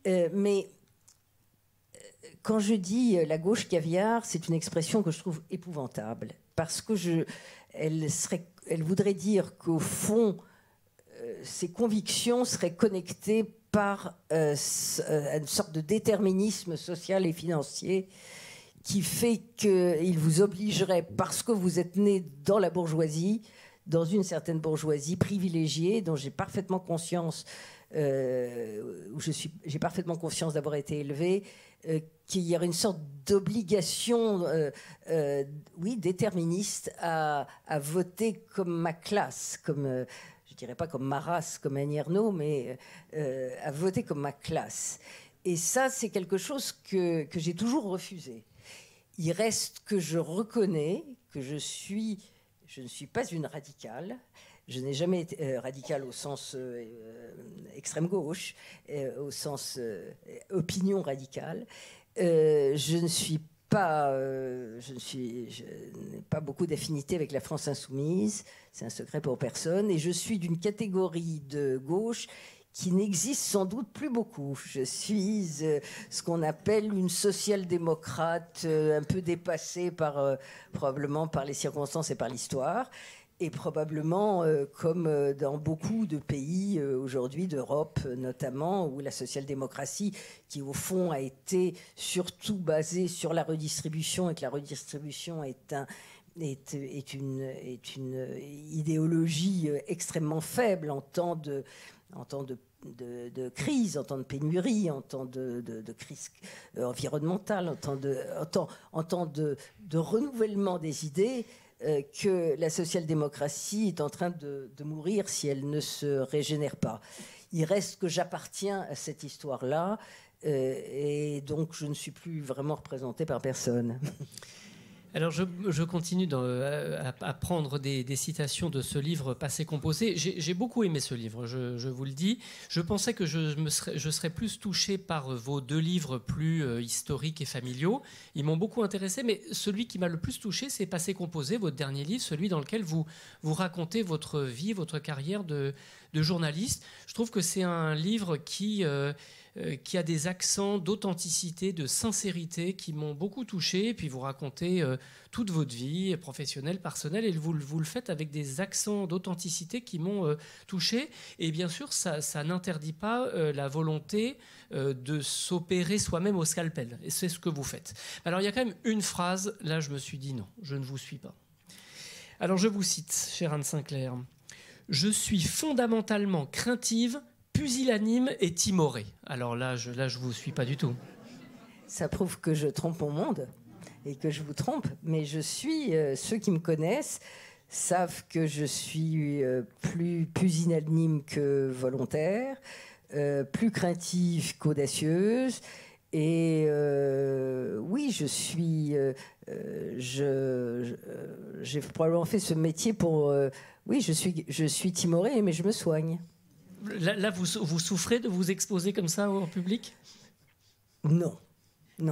Mais quand je dis la gauche caviar, c'est une expression que je trouve épouvantable. Parce que elle voudrait dire qu'au fond, ses convictions seraient connectées par une sorte de déterminisme social et financier qui fait qu'il vous obligerait, parce que vous êtes né dans la bourgeoisie, dans une certaine bourgeoisie privilégiée, dont j'ai parfaitement conscience, j'ai parfaitement conscience d'avoir été élevé, qu'il y aurait une sorte d'obligation, déterministe, à voter comme ma classe, comme, je dirais pas comme ma race, comme Annie Ernaux, mais à voter comme ma classe. Et ça, c'est quelque chose que j'ai toujours refusé. Il reste que je reconnais que je ne suis pas une radicale. Je n'ai jamais été radicale au sens extrême gauche, au sens opinion radicale. Je n'ai pas beaucoup d'affinité avec la France insoumise. C'est un secret pour personne. Et je suis d'une catégorie de gauche qui n'existe sans doute plus beaucoup. Je suis ce qu'on appelle une social-démocrate, un peu dépassée probablement par les circonstances et par l'histoire, et probablement comme dans beaucoup de pays aujourd'hui, d'Europe notamment, où la social-démocratie, qui au fond a été surtout basée sur la redistribution, et que la redistribution est une idéologie extrêmement faible en temps de crise, en temps de pénurie, en temps de crise environnementale, en temps de renouvellement des idées, que la social-démocratie est en train de mourir si elle ne se régénère pas. Il reste que j'appartiens à cette histoire-là, et donc je ne suis plus vraiment représentée par personne. Alors je continue à prendre des citations de ce livre Passé composé. J'ai beaucoup aimé ce livre, je vous le dis. Je pensais que je serais plus touché par vos deux livres plus historiques et familiaux. Ils m'ont beaucoup intéressé, mais celui qui m'a le plus touché, c'est Passé composé, votre dernier livre, celui dans lequel vous racontez votre vie, votre carrière de journaliste. Je trouve que c'est un livre qui a des accents d'authenticité, de sincérité qui m'ont beaucoup touché. Et puis vous racontez toute votre vie professionnelle, personnelle, et vous le faites avec des accents d'authenticité qui m'ont touché. Et bien sûr, ça n'interdit pas la volonté de s'opérer soi-même au scalpel. Et c'est ce que vous faites. Alors il y a quand même une phrase, là je me suis dit non, je ne vous suis pas. Alors je vous cite, chère Anne Sinclair. « Je suis fondamentalement craintive, pusillanime et timorée. » Alors là, je vous suis pas du tout. Ça prouve que je trompe mon monde et que je vous trompe. Mais ceux qui me connaissent savent que je suis plus pusillanime que volontaire, plus craintive qu'audacieuse. Et oui, j'ai probablement fait ce métier pour... oui, je suis timorée, mais je me soigne. Là, vous souffrez de vous exposer comme ça au public ? Non,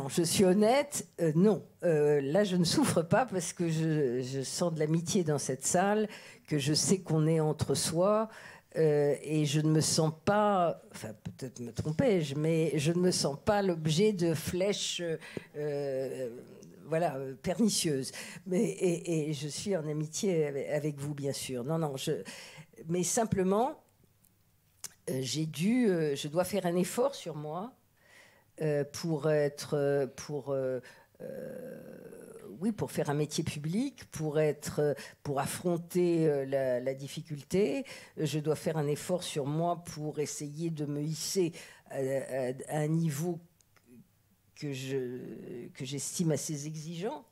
je suis honnête, non. Là, je ne souffre pas parce que je sens de l'amitié dans cette salle, que je sais qu'on est entre soi, et je ne me sens pas, enfin peut-être me trompais-je, mais je ne me sens pas l'objet de flèches pernicieuses. Et je suis en amitié avec vous, bien sûr. Mais simplement... je dois faire un effort sur moi pour oui, pour faire un métier public, pour affronter la difficulté, je dois faire un effort sur moi pour essayer de me hisser à un niveau que j'estime assez exigeant,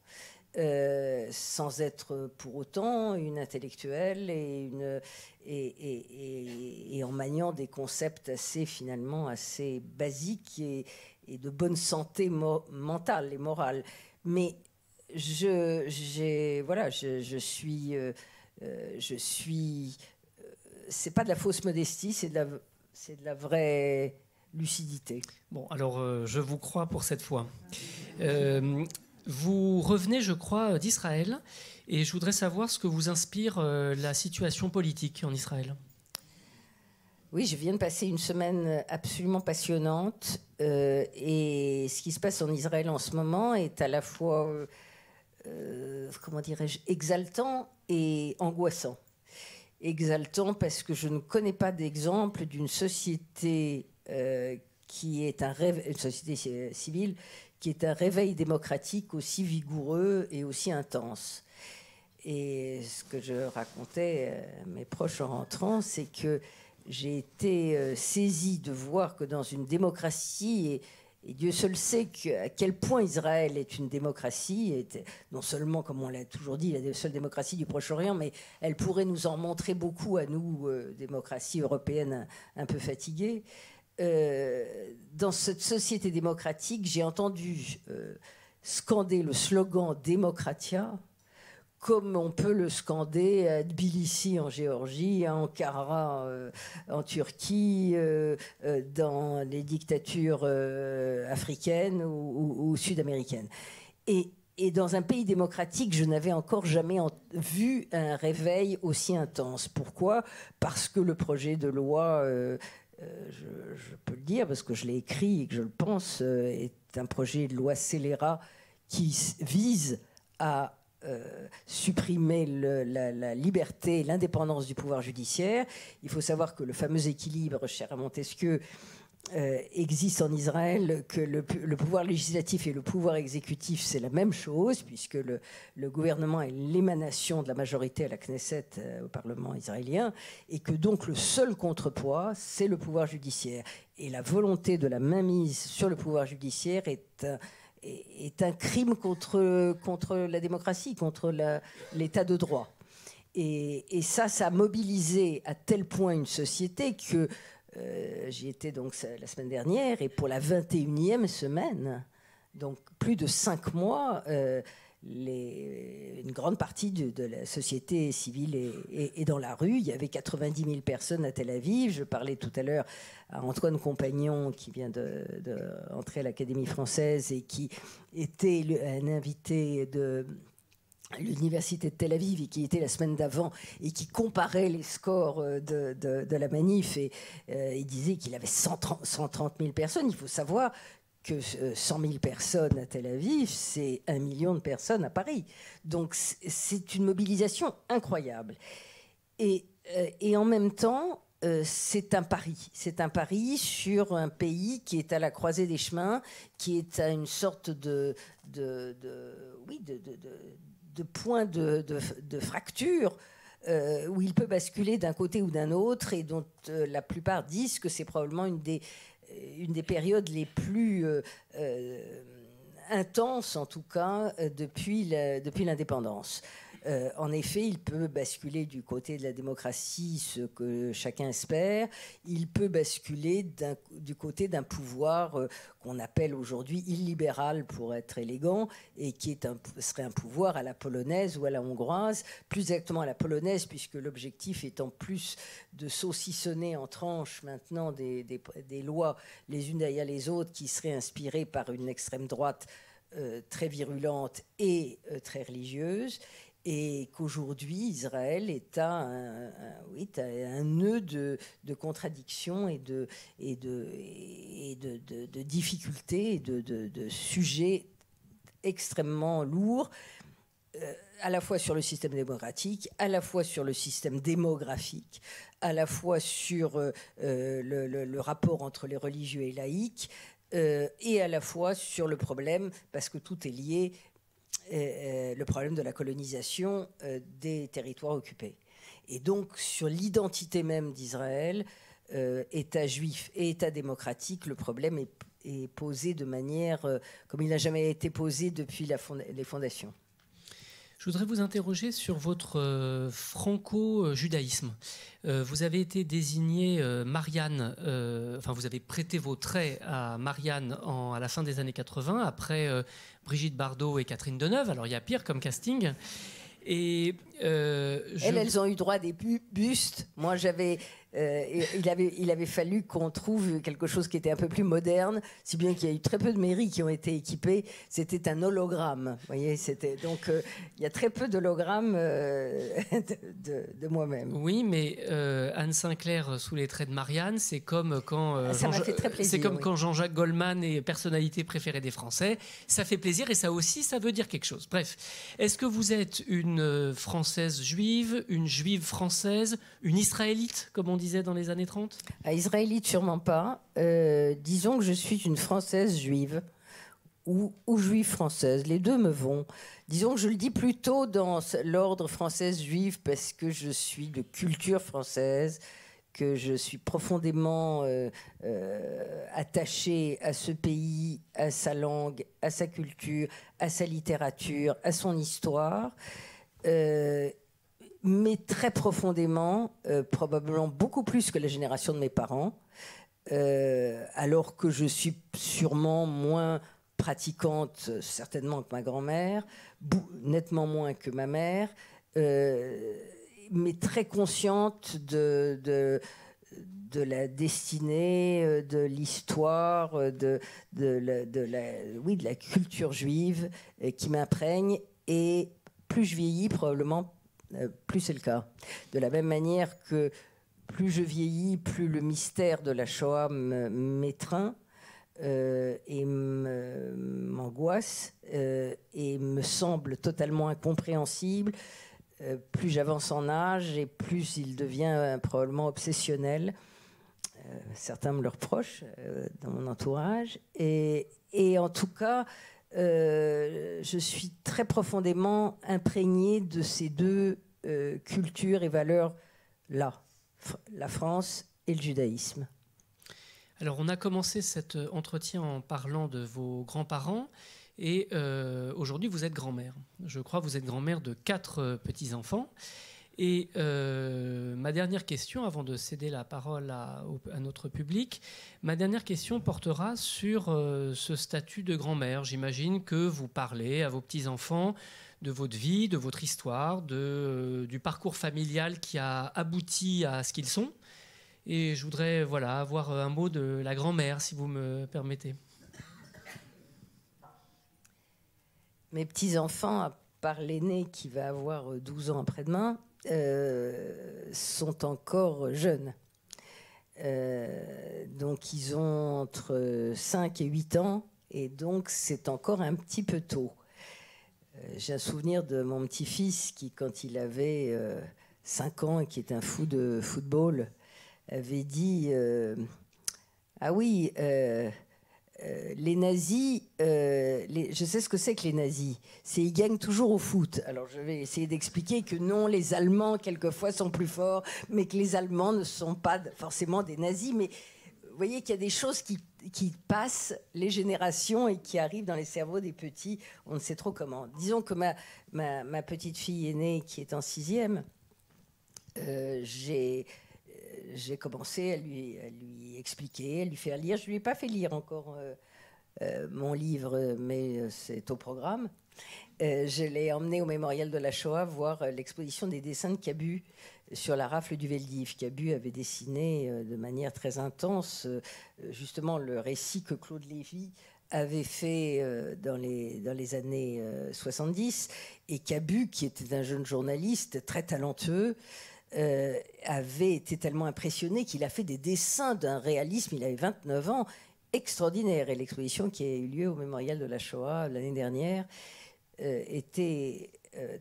sans être pour autant une intellectuelle et en maniant des concepts finalement assez basiques et de bonne santé mentale et morale. Mais je suis. C'est pas de la fausse modestie, c'est de la vraie lucidité. Bon, alors je vous crois pour cette fois. Vous revenez, je crois, d'Israël, et je voudrais savoir ce que vous inspire la situation politique en Israël. Oui, je viens de passer une semaine absolument passionnante, et ce qui se passe en Israël en ce moment est à la fois, comment dirais-je, exaltant et angoissant. Exaltant parce que je ne connais pas d'exemple d'une société qui est une société civile qui est un réveil démocratique aussi vigoureux et aussi intense. Et ce que je racontais à mes proches en rentrant, c'est que j'ai été saisie de voir que dans une démocratie, et Dieu seul sait à quel point Israël est une démocratie, et non seulement, comme on l'a toujours dit, la seule démocratie du Proche-Orient, mais elle pourrait nous en montrer beaucoup à nous, démocratie européenne un peu fatiguée. Dans cette société démocratique, j'ai entendu scander le slogan Démocratia, comme on peut le scander à Tbilissi en Géorgie, à Ankara en Turquie, dans les dictatures africaines ou sud-américaines. Et dans un pays démocratique, je n'avais encore jamais vu un réveil aussi intense. Pourquoi ? Parce que le projet de loi, je peux le dire parce que je l'ai écrit et que je le pense, est un projet de loi scélérat qui vise à supprimer la liberté et l'indépendance du pouvoir judiciaire. Il faut savoir que le fameux équilibre, cher à Montesquieu, existe en Israël, que le pouvoir législatif et le pouvoir exécutif, c'est la même chose, puisque le gouvernement est l'émanation de la majorité à la Knesset, au Parlement israélien, et que donc le seul contrepoids, c'est le pouvoir judiciaire. Et la volonté de la mainmise sur le pouvoir judiciaire est un crime contre la démocratie, contre l'état de droit. Et ça a mobilisé à tel point une société que j'y étais donc la semaine dernière, et pour la 21e semaine, donc plus de 5 mois, une grande partie de la société civile est dans la rue. Il y avait 90 000 personnes à Tel Aviv. Je parlais tout à l'heure à Antoine Compagnon, qui vient d'entrer à l'Académie française et qui était un invité de l'université de Tel Aviv et qui était la semaine d'avant et qui comparait les scores de la manif, et il disait qu'il avait 130 000 personnes. Il faut savoir que 100 000 personnes à Tel Aviv, c'est 1 million de personnes à Paris. Donc c'est une mobilisation incroyable. Et en même temps, c'est un pari. C'est un pari sur un pays qui est à la croisée des chemins, qui est à une sorte de point de fracture, où il peut basculer d'un côté ou d'un autre, et dont la plupart disent que c'est probablement une des périodes les plus intenses, en tout cas, depuis l'indépendance. En effet, il peut basculer du côté de la démocratie, ce que chacun espère. Il peut basculer du côté d'un pouvoir qu'on appelle aujourd'hui illibéral, pour être élégant, et qui serait un pouvoir à la polonaise ou à la hongroise, plus exactement à la polonaise, puisque l'objectif étant plus de saucissonner en tranches maintenant des lois les unes derrière les autres, qui seraient inspirées par une extrême droite très virulente et très religieuse. Et qu'aujourd'hui, Israël est à un nœud de contradictions et de difficultés, et de sujets extrêmement lourds, à la fois sur le système démocratique, à la fois sur le système démographique, à la fois sur le rapport entre les religieux et laïcs, et à la fois sur le problème, parce que tout est lié, le problème de la colonisation des territoires occupés. Et donc, sur l'identité même d'Israël, État juif et État démocratique, le problème est posé de manière comme il n'a jamais été posé depuis les fondations. Je voudrais vous interroger sur votre franco-judaïsme. Vous avez été désignée Marianne, enfin vous avez prêté vos traits à Marianne à la fin des années 80, après Brigitte Bardot et Catherine Deneuve. Alors il y a pire comme casting. Et elles ont eu droit à des bustes. Moi, il avait fallu qu'on trouve quelque chose qui était un peu plus moderne, si bien qu'il y a eu très peu de mairies qui ont été équipées. C'était un hologramme. Vous voyez, donc il y a très peu d'hologrammes de moi-même. Oui, mais Anne Sinclair sous les traits de Marianne, c'est comme quand ça m'a fait très plaisir, c'est comme quand Jean-Jacques Goldman est personnalité préférée des Français. Ça fait plaisir et ça aussi, ça veut dire quelque chose. Bref, est-ce que vous êtes une Française juive, une Juive française, une Israélite, comme on disait dans les années 30 ? Israélite, sûrement pas. Disons que je suis une Française juive ou juive française. Les deux me vont. Disons que je le dis plutôt dans l'ordre française-juive parce que je suis de culture française, que je suis profondément attachée à ce pays, à sa langue, à sa culture, à sa littérature, à son histoire. Mais très profondément, probablement beaucoup plus que la génération de mes parents, alors que je suis sûrement moins pratiquante, certainement que ma grand-mère, nettement moins que ma mère, mais très consciente de la destinée, de l'histoire, de la culture juive qui m'imprègne. Et plus je vieillis, probablement, plus c'est le cas. De la même manière que plus je vieillis, plus le mystère de la Shoah m'étreint et m'angoisse et me semble totalement incompréhensible. Plus j'avance en âge et plus il devient probablement obsessionnel. Certains me le reprochent dans mon entourage. Et en tout cas, je suis très profondément imprégnée de ces deux cultures et valeurs-là, la France et le judaïsme. Alors, on a commencé cet entretien en parlant de vos grands-parents et aujourd'hui, vous êtes grand-mère. Je crois que vous êtes grand-mère de 4 petits-enfants. Et ma dernière question, avant de céder la parole à notre public, ma dernière question portera sur ce statut de grand-mère. J'imagine que vous parlez à vos petits-enfants de votre vie, de votre histoire, du parcours familial qui a abouti à ce qu'ils sont. Et je voudrais avoir un mot de la grand-mère, si vous me permettez. Mes petits-enfants, à part l'aîné qui va avoir 12 ans après-demain, sont encore jeunes. Donc ils ont entre 5 et 8 ans, et donc c'est encore un petit peu tôt. J'ai un souvenir de mon petit-fils qui, quand il avait 5 ans et qui est un fou de football, avait dit ah oui, les nazis, je sais ce que c'est que les nazis, ils gagnent toujours au foot. Alors je vais essayer d'expliquer que non, les Allemands quelquefois sont plus forts, mais que les Allemands ne sont pas forcément des nazis. Mais vous voyez qu'il y a des choses qui passent les générations et qui arrivent dans les cerveaux des petits, on ne sait trop comment. Disons que ma petite fille aînée qui est en 6e, j'ai commencé à lui expliquer, à lui faire lire. Je ne lui ai pas fait lire encore mon livre, mais c'est au programme. Je l'ai emmené au Mémorial de la Shoah voir l'exposition des dessins de Cabu sur la rafle du Veldiv. Cabu avait dessiné de manière très intense justement le récit que Claude Lévy avait fait dans les années 70. Et Cabu, qui était un jeune journaliste très talentueux, avait été tellement impressionné qu'il a fait des dessins d'un réalisme, il avait 29 ans, extraordinaire. Et l'exposition qui a eu lieu au Mémorial de la Shoah l'année dernière était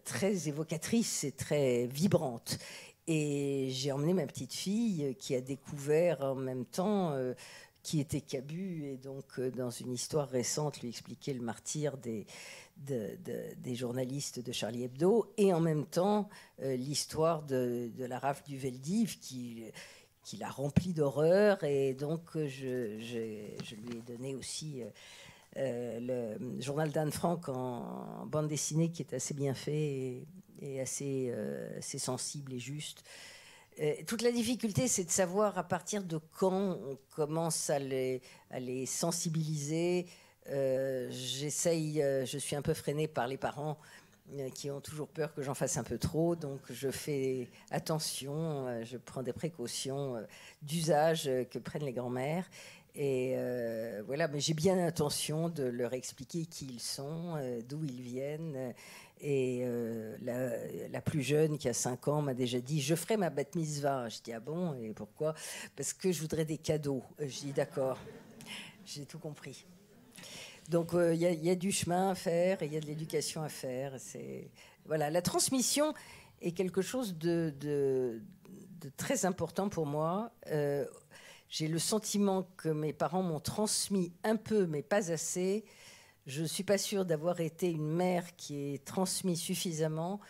très évocatrice et très vibrante. Et j'ai emmené ma petite fille qui a découvert en même temps qui était Cabu, et donc dans une histoire récente lui expliquer le martyre des journalistes de Charlie Hebdo, et en même temps l'histoire de la rafle du Veldiv qui l'a rempli d'horreur, et donc je lui ai donné aussi le journal d'Anne Frank en bande dessinée qui est assez bien fait et assez sensible et juste. Toute la difficulté, c'est de savoir à partir de quand on commence à les sensibiliser. J'essaye, je suis un peu freinée par les parents qui ont toujours peur que j'en fasse un peu trop, donc je fais attention, je prends des précautions d'usage que prennent les grands-mères. Et voilà, mais j'ai bien l'intention de leur expliquer qui ils sont, d'où ils viennent. Et la plus jeune, qui a 5 ans, m'a déjà dit « Je ferai ma bat mitzvah ». Je dis « Ah bon ? Et pourquoi ?» « Parce que je voudrais des cadeaux. » Je dis « D'accord, j'ai tout compris. » Donc il y a du chemin à faire, et il y a de l'éducation à faire. Voilà, la transmission est quelque chose de très important pour moi. J'ai le sentiment que mes parents m'ont transmis un peu, mais pas assez. Je ne suis pas sûre d'avoir été une mère qui ait transmis suffisamment.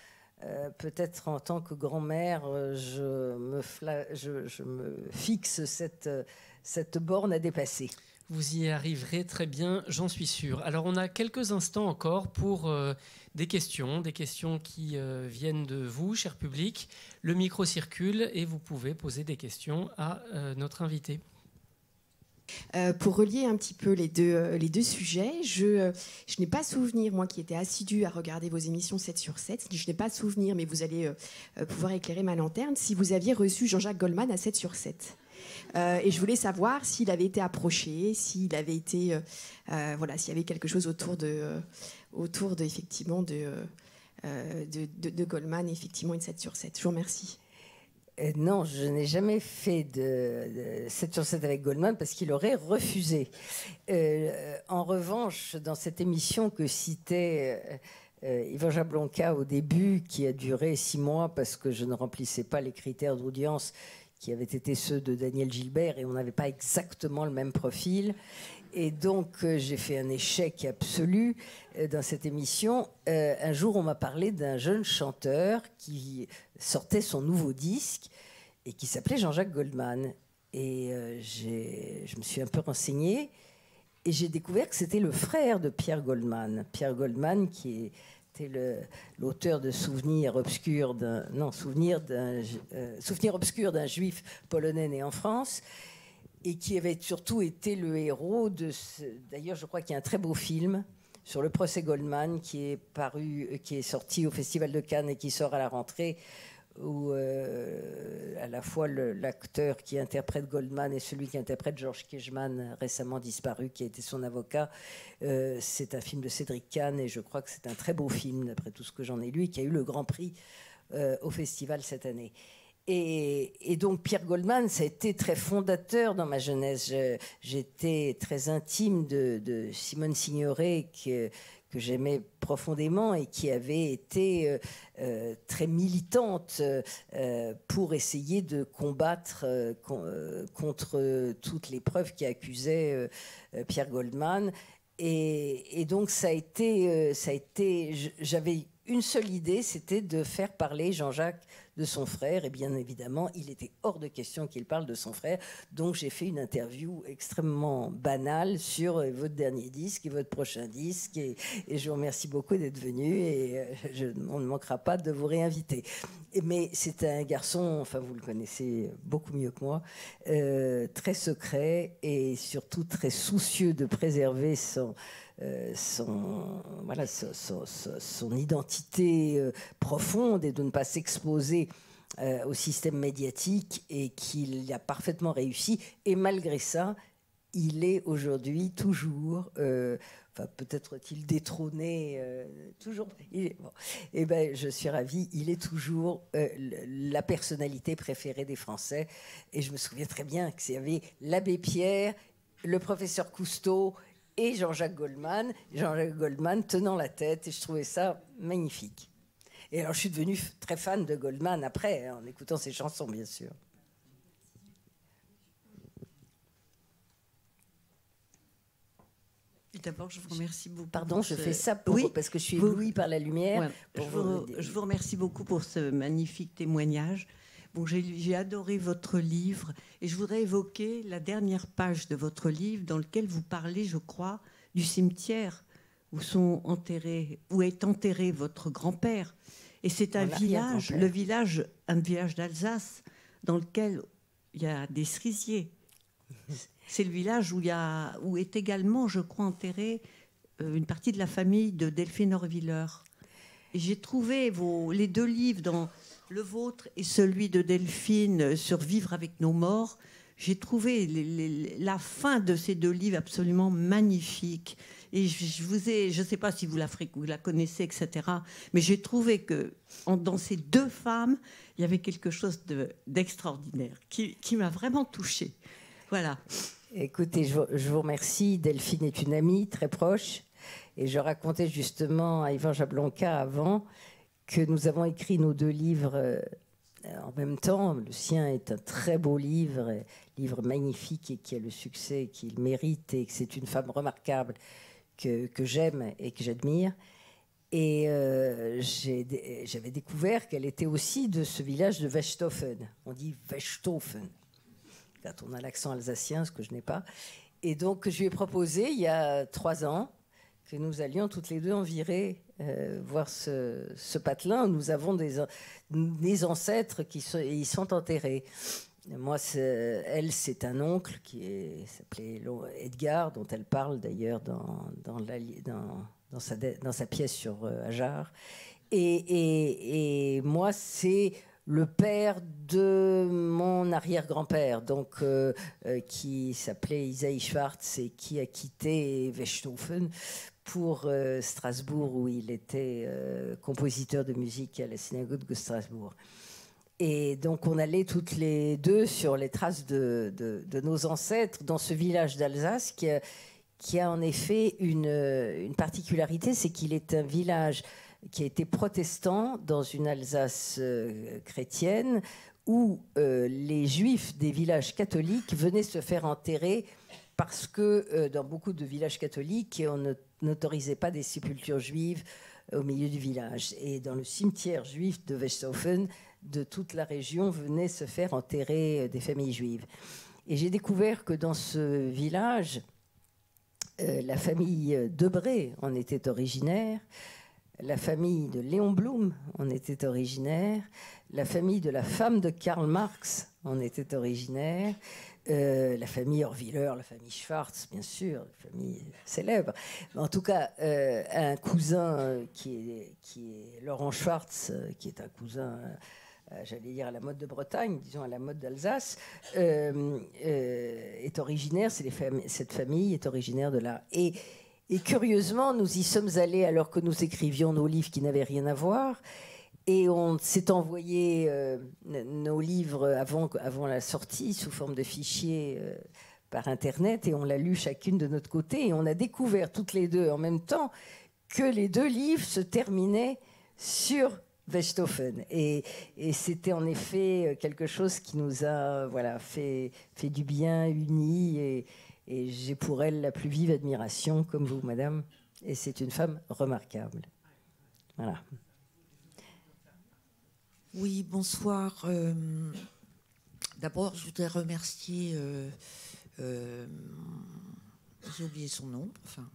Peut-être en tant que grand-mère, je me fixe cette borne à dépasser. Vous y arriverez très bien, j'en suis sûr. Alors on a quelques instants encore pour des questions qui viennent de vous, cher public. Le micro circule et vous pouvez poser des questions à notre invité. Pour relier un petit peu les deux sujets, je n'ai pas souvenir, moi qui étais assidue à regarder vos émissions 7 sur 7, je n'ai pas souvenir, mais vous allez pouvoir éclairer ma lanterne, si vous aviez reçu Jean-Jacques Goldman à 7 sur 7. Et je voulais savoir s'il avait été approché, s'il avait été, voilà, s'il y avait quelque chose autour de effectivement de Goldman, effectivement, une 7 sur 7. Je vous remercie. Non, je n'ai jamais fait de 7 sur 7 avec Goldman parce qu'il aurait refusé. En revanche, dans cette émission que citait Yvan Jablonka au début, qui a duré 6 mois parce que je ne remplissais pas les critères d'audience qui avaient été ceux de Daniel Gilbert, et on n'avait pas exactement le même profil. Et donc, j'ai fait un échec absolu dans cette émission. Un jour, on m'a parlé d'un jeune chanteur qui sortait son nouveau disque et qui s'appelait Jean-Jacques Goldman. Et je me suis un peu renseignée et j'ai découvert que c'était le frère de Pierre Goldman. Pierre Goldman, qui était l'auteur de Souvenir obscur d'un juif polonais né en France, et qui avait surtout été le héros de d'ailleurs, je crois qu'il y a un très beau film sur le procès Goldman qui est sorti au Festival de Cannes et qui sort à la rentrée, où à la fois l'acteur qui interprète Goldman et celui qui interprète Georges Kejman, récemment disparu, qui a été son avocat. C'est un film de Cédric Kahn, et je crois que c'est un très beau film, d'après tout ce que j'en ai lu, qui a eu le Grand Prix au festival cette année. Et donc Pierre Goldman, ça a été très fondateur dans ma jeunesse. J'étais très intime de Simone Signoret, que j'aimais profondément et qui avait été très militante pour essayer de combattre contre toutes les preuves qui accusaient Pierre Goldman. Et donc ça a été j'avais une seule idée, c'était de faire parler Jean-Jacques de son frère, et bien évidemment, il était hors de question qu'il parle de son frère, donc j'ai fait une interview extrêmement banale sur votre dernier disque et votre prochain disque, et je vous remercie beaucoup d'être venu, et on ne manquera pas de vous réinviter. Mais c'est un garçon, enfin vous le connaissez beaucoup mieux que moi, très secret et surtout très soucieux de préserver son identité profonde et de ne pas s'exposer au système médiatique, et qu'il a parfaitement réussi. Et malgré ça, il est aujourd'hui toujours, peut-être est-il détrôné, toujours. Et ben, je suis ravie, il est toujours la personnalité préférée des Français. Et je me souviens très bien qu'il y avait l'abbé Pierre, le professeur Cousteau et Jean-Jacques Goldman tenant la tête, et je trouvais ça magnifique. Et alors je suis devenue très fan de Goldman après, en écoutant ses chansons, bien sûr. d'abord, je vous remercie beaucoup. Pardon, je fais ça parce que je suis éblouie par la lumière. Ouais, je vous remercie beaucoup pour ce magnifique témoignage. Bon, j'ai adoré votre livre et je voudrais évoquer la dernière page de votre livre dans lequel vous parlez, je crois, du cimetière où est enterré votre grand-père. Et c'est un village, un village d'Alsace dans lequel il y a des cerisiers. C'est le village où est également, je crois, enterrée une partie de la famille de Delphine Horviller. Et j'ai trouvé les deux livres, dans le vôtre et celui de Delphine, sur Vivre avec nos morts. J'ai trouvé la fin de ces deux livres absolument magnifique. Et je ne sais pas si vous la connaissez, etc. Mais j'ai trouvé que dans ces deux femmes, il y avait quelque chose d'extraordinaire qui m'a vraiment touchée. Voilà. Écoutez, je vous remercie. Delphine est une amie très proche. Et je racontais justement à Yvan Jablonka avant que nous avons écrit nos deux livres en même temps. Le sien est un très beau livre magnifique et qui a le succès qu'il mérite, et que c'est une femme remarquable que j'aime et que j'admire. Et j'avais découvert qu'elle était aussi de ce village de Westhofen. On dit Westhofen quand on a l'accent alsacien, ce que je n'ai pas. Et donc, je lui ai proposé, il y a 3 ans, que nous allions toutes les deux en virée voir ce patelin. Nous avons des ancêtres qui sont enterrés. Moi, elle, c'est un oncle qui s'appelait Edgar, dont elle parle d'ailleurs dans sa pièce sur Ajar. Et moi, c'est le père de mon arrière-grand-père, donc qui s'appelait Isaïe Schwartz et qui a quitté Westhofen pour Strasbourg, où il était compositeur de musique à la synagogue de Strasbourg. Et donc on allait toutes les deux sur les traces de nos ancêtres dans ce village d'Alsace qui a en effet une particularité, c'est qu'il est un village qui a été protestant dans une Alsace chrétienne, où les juifs des villages catholiques venaient se faire enterrer parce que dans beaucoup de villages catholiques, on n'autorisait pas des sépultures juives au milieu du village. Et dans le cimetière juif de Westhofen, de toute la région venaient se faire enterrer des familles juives. Et j'ai découvert que dans ce village, la famille Debré en était originaire, la famille de Léon Blum en était originaire, la famille de la femme de Karl Marx en était originaire, la famille Horviller, la famille Schwartz, bien sûr, la famille célèbre. En tout cas, un cousin qui est Laurent Schwartz, qui est un cousin, j'allais dire à la mode de Bretagne, disons à la mode d'Alsace, est originaire, cette famille est originaire de là. Et curieusement, nous y sommes allés alors que nous écrivions nos livres qui n'avaient rien à voir. Et on s'est envoyé nos livres avant la sortie sous forme de fichiers par Internet, et on l'a lu chacune de notre côté. Et on a découvert toutes les deux en même temps que les deux livres se terminaient sur Westhofen. Et c'était en effet quelque chose qui nous a fait du bien, unis. Et j'ai pour elle la plus vive admiration, comme vous, madame. Et c'est une femme remarquable. Voilà. Oui, bonsoir. D'abord, je voudrais remercier, j'ai oublié son nom, enfin,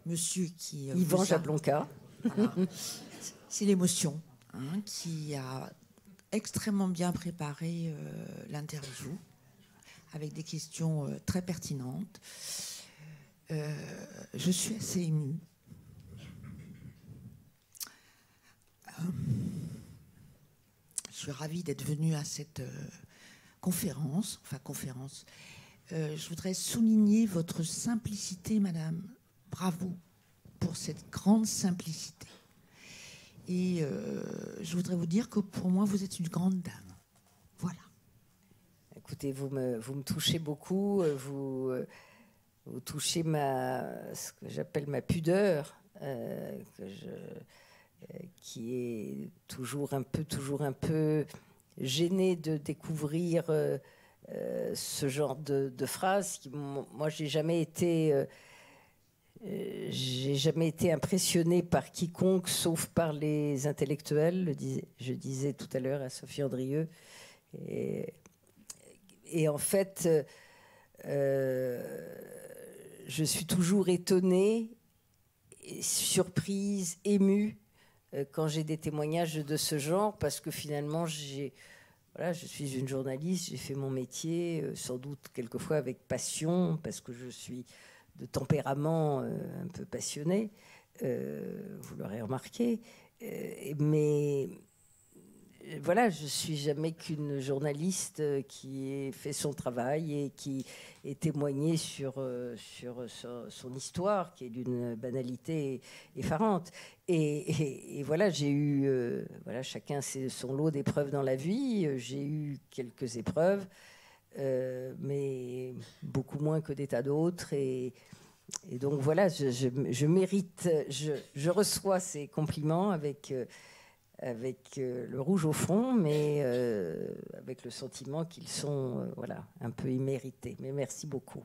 monsieur qui... Yvan Jablonka. Voilà. C'est l'émotion, hein, qui a extrêmement bien préparé l'interview, avec des questions très pertinentes. Je suis assez émue. Je suis ravie d'être venue à cette conférence. Je voudrais souligner votre simplicité, madame. Bravo pour cette grande simplicité. Et je voudrais vous dire que pour moi, vous êtes une grande dame. Voilà. Écoutez, vous me touchez beaucoup. Vous touchez ce que j'appelle ma pudeur, qui est toujours un peu gênée de découvrir ce genre de phrases. Moi, j'ai jamais été j'ai jamais été impressionnée par quiconque, sauf par les intellectuels. Je disais tout à l'heure à Sophie Andrieux. Et en fait, je suis toujours étonnée, surprise, émue quand j'ai des témoignages de ce genre, parce que finalement, voilà, je suis une journaliste, j'ai fait mon métier, sans doute quelquefois avec passion, parce que je suis de tempérament un peu passionné, vous l'aurez remarqué, mais voilà, je suis jamais qu'une journaliste qui ait fait son travail et qui ait témoigné sur son histoire, qui est d'une banalité effarante. Et voilà, j'ai eu, voilà, chacun son lot d'épreuves dans la vie. J'ai eu quelques épreuves, mais beaucoup moins que des tas d'autres. Et donc voilà, je mérite, je reçois ces compliments avec le rouge au front, mais avec le sentiment qu'ils sont voilà, un peu immérités. Mais merci beaucoup.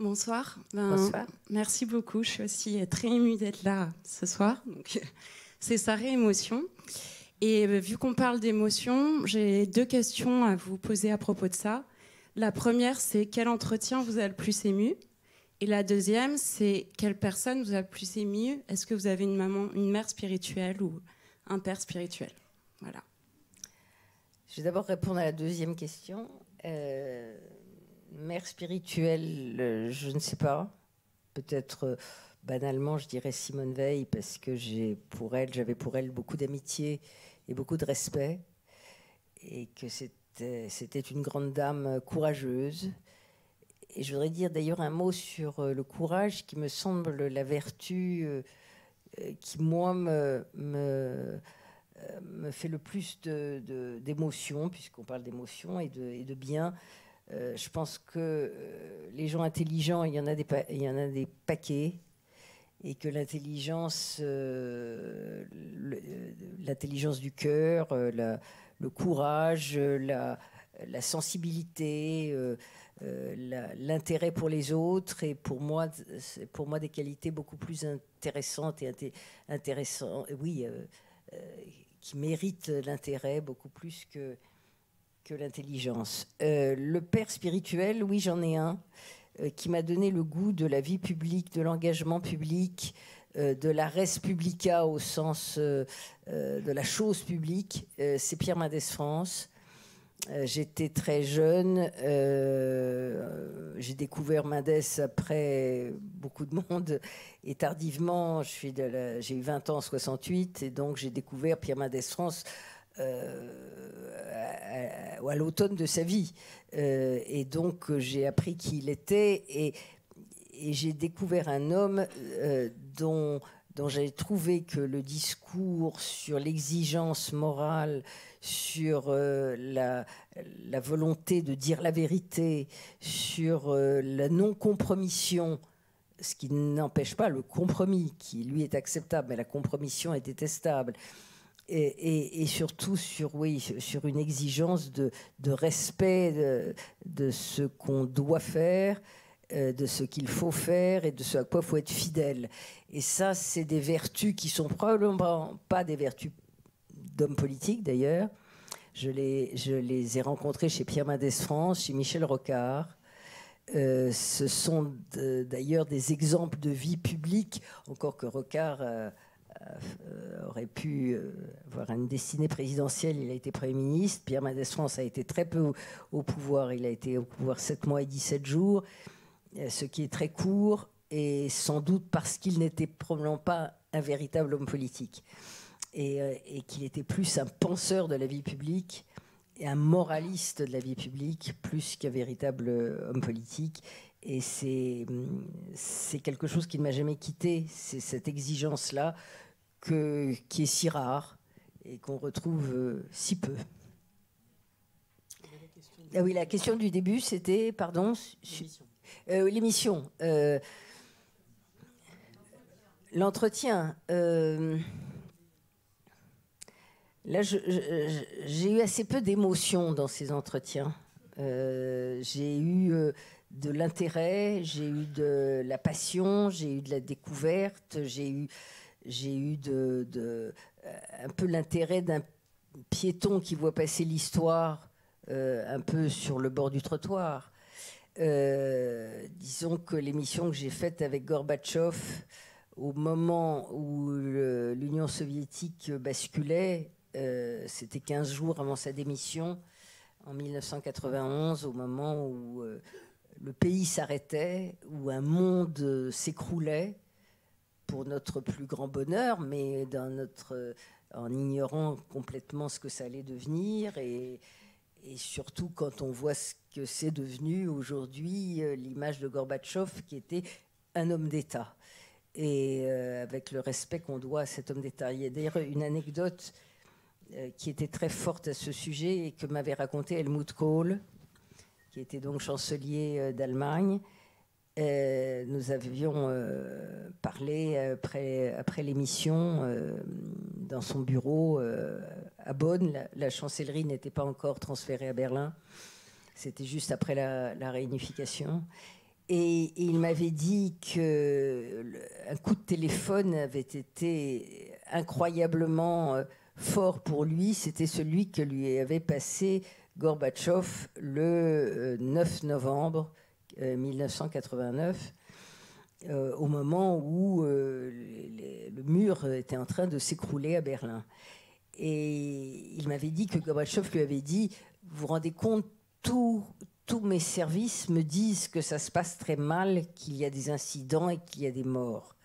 Bonsoir. Bonsoir. Merci beaucoup. Je suis aussi très émue d'être là ce soir. Donc, c'est sa réémotion. Et vu qu'on parle d'émotion, j'ai 2 questions à vous poser à propos de ça. La première, c'est quel entretien vous a le plus ému ? Et la deuxième, c'est quelle personne vous a le plus ému ? Est-ce que vous avez une mère spirituelle ou un père spirituel ? Voilà. Je vais d'abord répondre à la deuxième question. Mère spirituelle, je ne sais pas. Peut-être banalement, je dirais Simone Veil, parce que j'avais pour elle beaucoup d'amitié et beaucoup de respect, et que c'était une grande dame courageuse. Et je voudrais dire d'ailleurs un mot sur le courage, qui me semble la vertu qui, moi, me fait le plus d'émotions, puisqu'on parle d'émotions et de bien. Je pense que les gens intelligents, il y en a des paquets, et que l'intelligence du cœur, le courage, la sensibilité, l'intérêt pour les autres, et pour moi des qualités beaucoup plus intéressantes qui méritent l'intérêt beaucoup plus que l'intelligence. Le père spirituel, oui, j'en ai un, qui m'a donné le goût de la vie publique, de l'engagement public, de la res publica au sens de la chose publique. C'est Pierre Mendès France. J'étais très jeune, j'ai découvert Mendès après beaucoup de monde, et tardivement, j'ai eu 20 ans en 68, et donc j'ai découvert Pierre Mendès France à l'automne de sa vie. Et donc j'ai appris qui il était, et j'ai découvert un homme dont j'ai trouvé que le discours sur l'exigence morale, sur la volonté de dire la vérité, sur la non-compromission, ce qui n'empêche pas le compromis, qui lui est acceptable, mais la compromission est détestable, et surtout sur une exigence de respect de ce qu'on doit faire, de ce qu'il faut faire et de ce à quoi il faut être fidèle. Et ça, c'est des vertus qui sont probablement pas des vertus d'hommes politiques, d'ailleurs. Je les ai rencontrés chez Pierre Mendès France, chez Michel Rocard. Ce sont d'ailleurs des exemples de vie publique, encore que Rocard aurait pu avoir une destinée présidentielle. Il a été Premier ministre. Pierre Mendès France a été très peu au pouvoir. Il a été au pouvoir 7 mois et 17 jours, ce qui est très court, et sans doute parce qu'il n'était probablement pas un véritable homme politique, et qu'il était plus un penseur de la vie publique et un moraliste de la vie publique, plus qu'un véritable homme politique. Et c'est quelque chose qui ne m'a jamais quitté, c'est cette exigence-là qui est si rare et qu'on retrouve si peu. Ah oui, la question du début, c'était, pardon, l'émission. L'entretien. Là, j'ai eu assez peu d'émotions dans ces entretiens. J'ai eu de l'intérêt, j'ai eu de la passion, j'ai eu de la découverte, j'ai eu un peu l'intérêt d'un piéton qui voit passer l'histoire un peu sur le bord du trottoir. Disons que l'émission que j'ai faite avec Gorbatchev, au moment où l'Union soviétique basculait, c'était 15 jours avant sa démission, en 1991, au moment où le pays s'arrêtait, où un monde s'écroulait, pour notre plus grand bonheur, mais en ignorant complètement ce que ça allait devenir, et surtout quand on voit ce que c'est devenu aujourd'hui, l'image de Gorbatchev qui était un homme d'État, et avec le respect qu'on doit à cet homme d'État. Il y a d'ailleurs une anecdote qui était très forte à ce sujet et que m'avait raconté Helmut Kohl, qui était donc chancelier d'Allemagne. Nous avions parlé après l'émission dans son bureau à Bonn. La chancellerie n'était pas encore transférée à Berlin. C'était juste après la réunification. Et il m'avait dit qu'un coup de téléphone avait été incroyablement fort pour lui. C'était celui que lui avait passé Gorbatchev le 9 novembre 1989, au moment où le mur était en train de s'écrouler à Berlin. Et il m'avait dit que Gorbatchev lui avait dit « Vous vous rendez compte, tous mes services me disent que ça se passe très mal, qu'il y a des incidents et qu'il y a des morts. »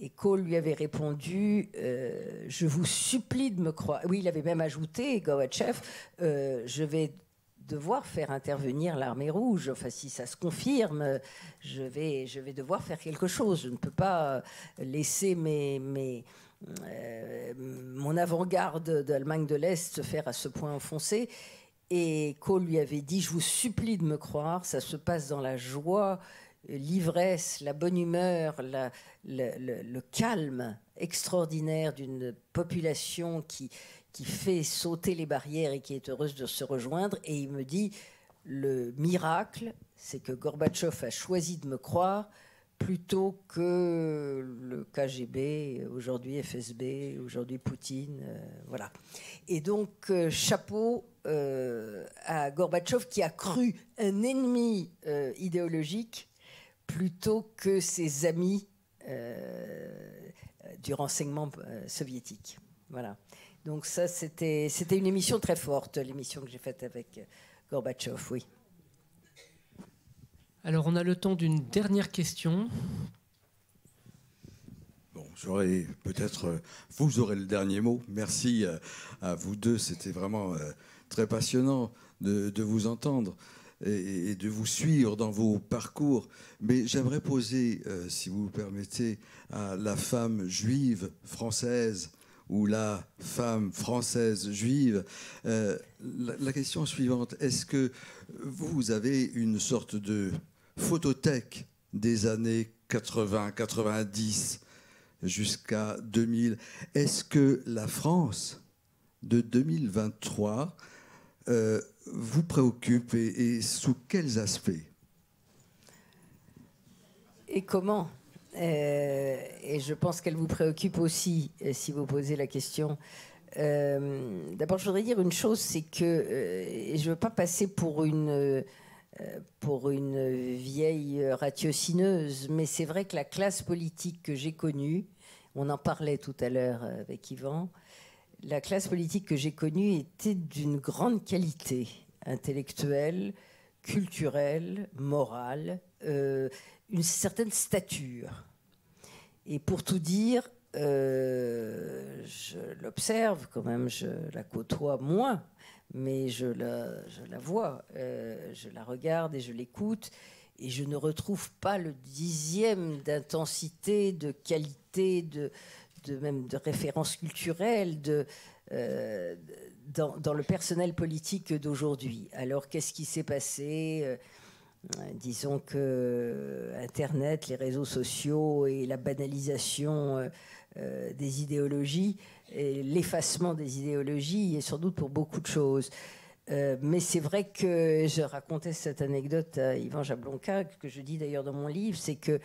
Et Kohl lui avait répondu « Je vous supplie de me croire. » Oui, il avait même ajouté, Gorbatchev, « Je vais devoir faire intervenir l'armée rouge. Enfin, si ça se confirme, je vais devoir faire quelque chose. Je ne peux pas laisser mon avant-garde d'Allemagne de l'Est se faire à ce point enfoncer. » Et Kohl lui avait dit « Je vous supplie de me croire, ça se passe dans la joie, l'ivresse, la bonne humeur, le calme extraordinaire d'une population qui fait sauter les barrières et qui est heureuse de se rejoindre. » Et il me dit « Le miracle, c'est que Gorbatchev a choisi de me croire plutôt que le KGB, aujourd'hui FSB, aujourd'hui Poutine. » Voilà. Et donc, chapeau à Gorbatchev qui a cru un ennemi idéologique plutôt que ses amis du renseignement soviétique. Voilà. Donc ça, c'était une émission très forte, l'émission que j'ai faite avec Gorbatchev, oui. Alors, on a le temps d'une dernière question. Bon, j'aurais peut-être... vous aurez le dernier mot. Merci à vous deux. C'était vraiment très passionnant de vous entendre et de vous suivre dans vos parcours. Mais j'aimerais poser, si vous le permettez, à la femme juive française ou la femme française juive, la question suivante. Est-ce que vous avez une sorte de photothèque des années 80, 90 jusqu'à 2000? Est-ce que la France de 2023 vous préoccupe et sous quels aspects? Et comment? Et je pense qu'elle vous préoccupe aussi, si vous posez la question. D'abord, je voudrais dire une chose, c'est que je ne veux pas passer pour une vieille ratiocineuse, mais c'est vrai que la classe politique que j'ai connue, on en parlait tout à l'heure avec Yvan, la classe politique que j'ai connue était d'une grande qualité intellectuelle, culturelle, morale, une certaine stature. Et pour tout dire, je l'observe quand même, je la côtoie moins, mais je la vois, je la regarde et je l'écoute, et je ne retrouve pas le dixième d'intensité, de qualité, même de référence culturelle dans le personnel politique d'aujourd'hui. Alors, qu'est-ce qui s'est passé ? Disons que Internet, les réseaux sociaux et la banalisation des idéologies, et l'effacement des idéologies est sans doute pour beaucoup de choses. Mais c'est vrai que je racontais cette anecdote à Yvan Jablonka, que je dis d'ailleurs dans mon livre, c'est que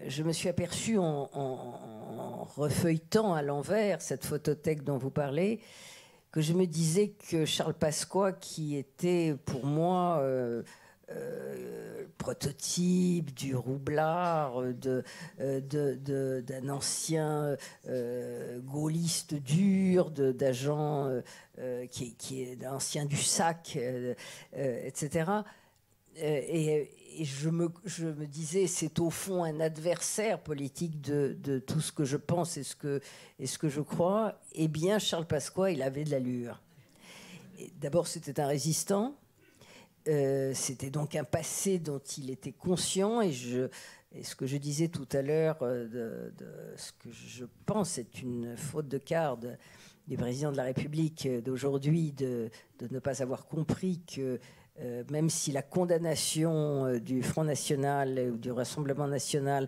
je me suis aperçue en refeuilletant à l'envers cette photothèque dont vous parlez, que je me disais que Charles Pasqua, qui était pour moi prototype du roublard, d'un ancien gaulliste dur, d'agent qui est d'ancien du SAC, etc. Et je me disais, c'est au fond un adversaire politique de tout ce que je pense et ce que je crois. Eh bien, Charles Pasqua, il avait de l'allure. D'abord, c'était un résistant. C'était donc un passé dont il était conscient. Et ce que je disais tout à l'heure, de ce que je pense est une faute de quart du président de la République d'aujourd'hui, de ne pas avoir compris que même si la condamnation du Front National ou du Rassemblement National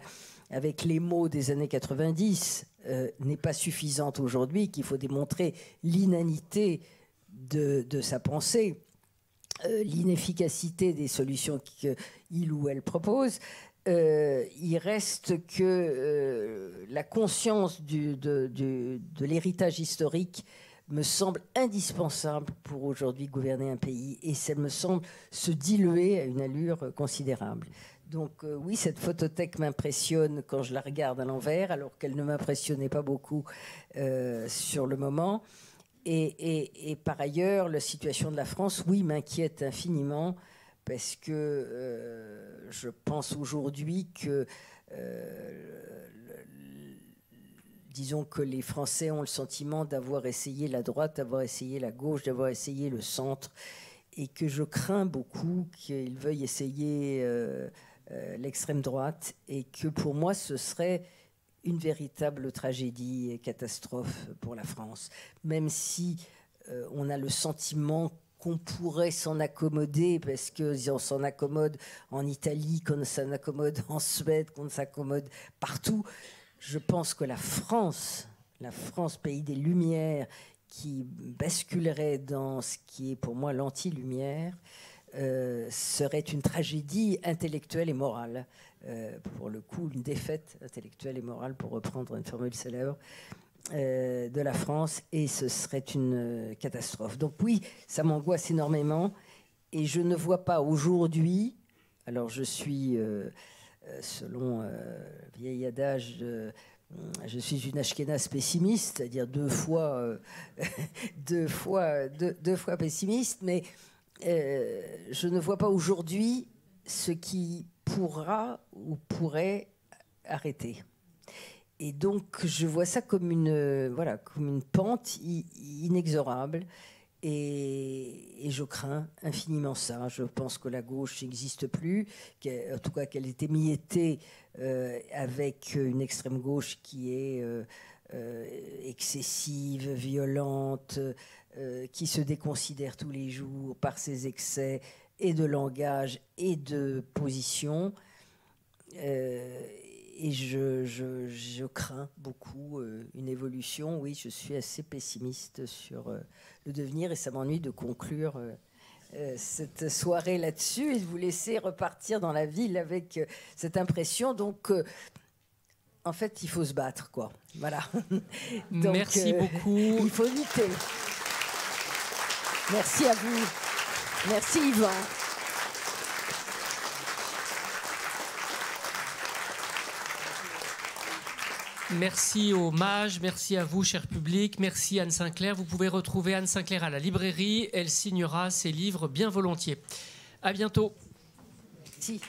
avec les mots des années 90 n'est pas suffisante aujourd'hui, qu'il faut démontrer l'inanité de sa pensée, l'inefficacité des solutions qu'il ou elle propose, il reste que la conscience de l'héritage historique me semble indispensable pour aujourd'hui gouverner un pays, et ça me semble se diluer à une allure considérable. Donc oui, cette photothèque m'impressionne quand je la regarde à l'envers, alors qu'elle ne m'impressionnait pas beaucoup sur le moment. Et par ailleurs, la situation de la France, oui, m'inquiète infiniment, parce que je pense aujourd'hui que disons que les Français ont le sentiment d'avoir essayé la droite, d'avoir essayé la gauche, d'avoir essayé le centre, et que je crains beaucoup qu'ils veuillent essayer l'extrême droite, et que pour moi ce serait une véritable tragédie et catastrophe pour la France, même si on a le sentiment qu'on pourrait s'en accommoder, parce qu'on s'en accommode en Italie, qu'on s'en accommode en Suède, qu'on s'accommode partout. Je pense que la France, pays des Lumières, qui basculerait dans ce qui est pour moi l'anti-lumière, serait une tragédie intellectuelle et morale. Pour le coup, une défaite intellectuelle et morale, pour reprendre une formule célèbre, de la France, et ce serait une catastrophe. Donc oui, ça m'angoisse énormément, et je ne vois pas aujourd'hui, alors je suis... selon vieil adage, je suis une ashkénaze pessimiste, c'est-à-dire deux fois pessimiste, mais je ne vois pas aujourd'hui ce qui pourra ou pourrait arrêter. Et donc je vois ça comme une pente inexorable. Et je crains infiniment ça. Je pense que la gauche n'existe plus, en tout cas qu'elle est émiettée avec une extrême gauche qui est excessive, violente, qui se déconsidère tous les jours par ses excès et de langage et de position. Et je crains beaucoup une évolution. Oui, je suis assez pessimiste sur le devenir, et ça m'ennuie de conclure cette soirée là-dessus et de vous laisser repartir dans la ville avec cette impression. Donc, en fait, il faut se battre, quoi. Voilà. Donc, merci beaucoup. Il faut lutter. Merci à vous. Merci, Yvan. Merci aux mages, merci à vous, cher public, merci Anne Sinclair. Vous pouvez retrouver Anne Sinclair à la librairie, elle signera ses livres bien volontiers. À bientôt. Merci.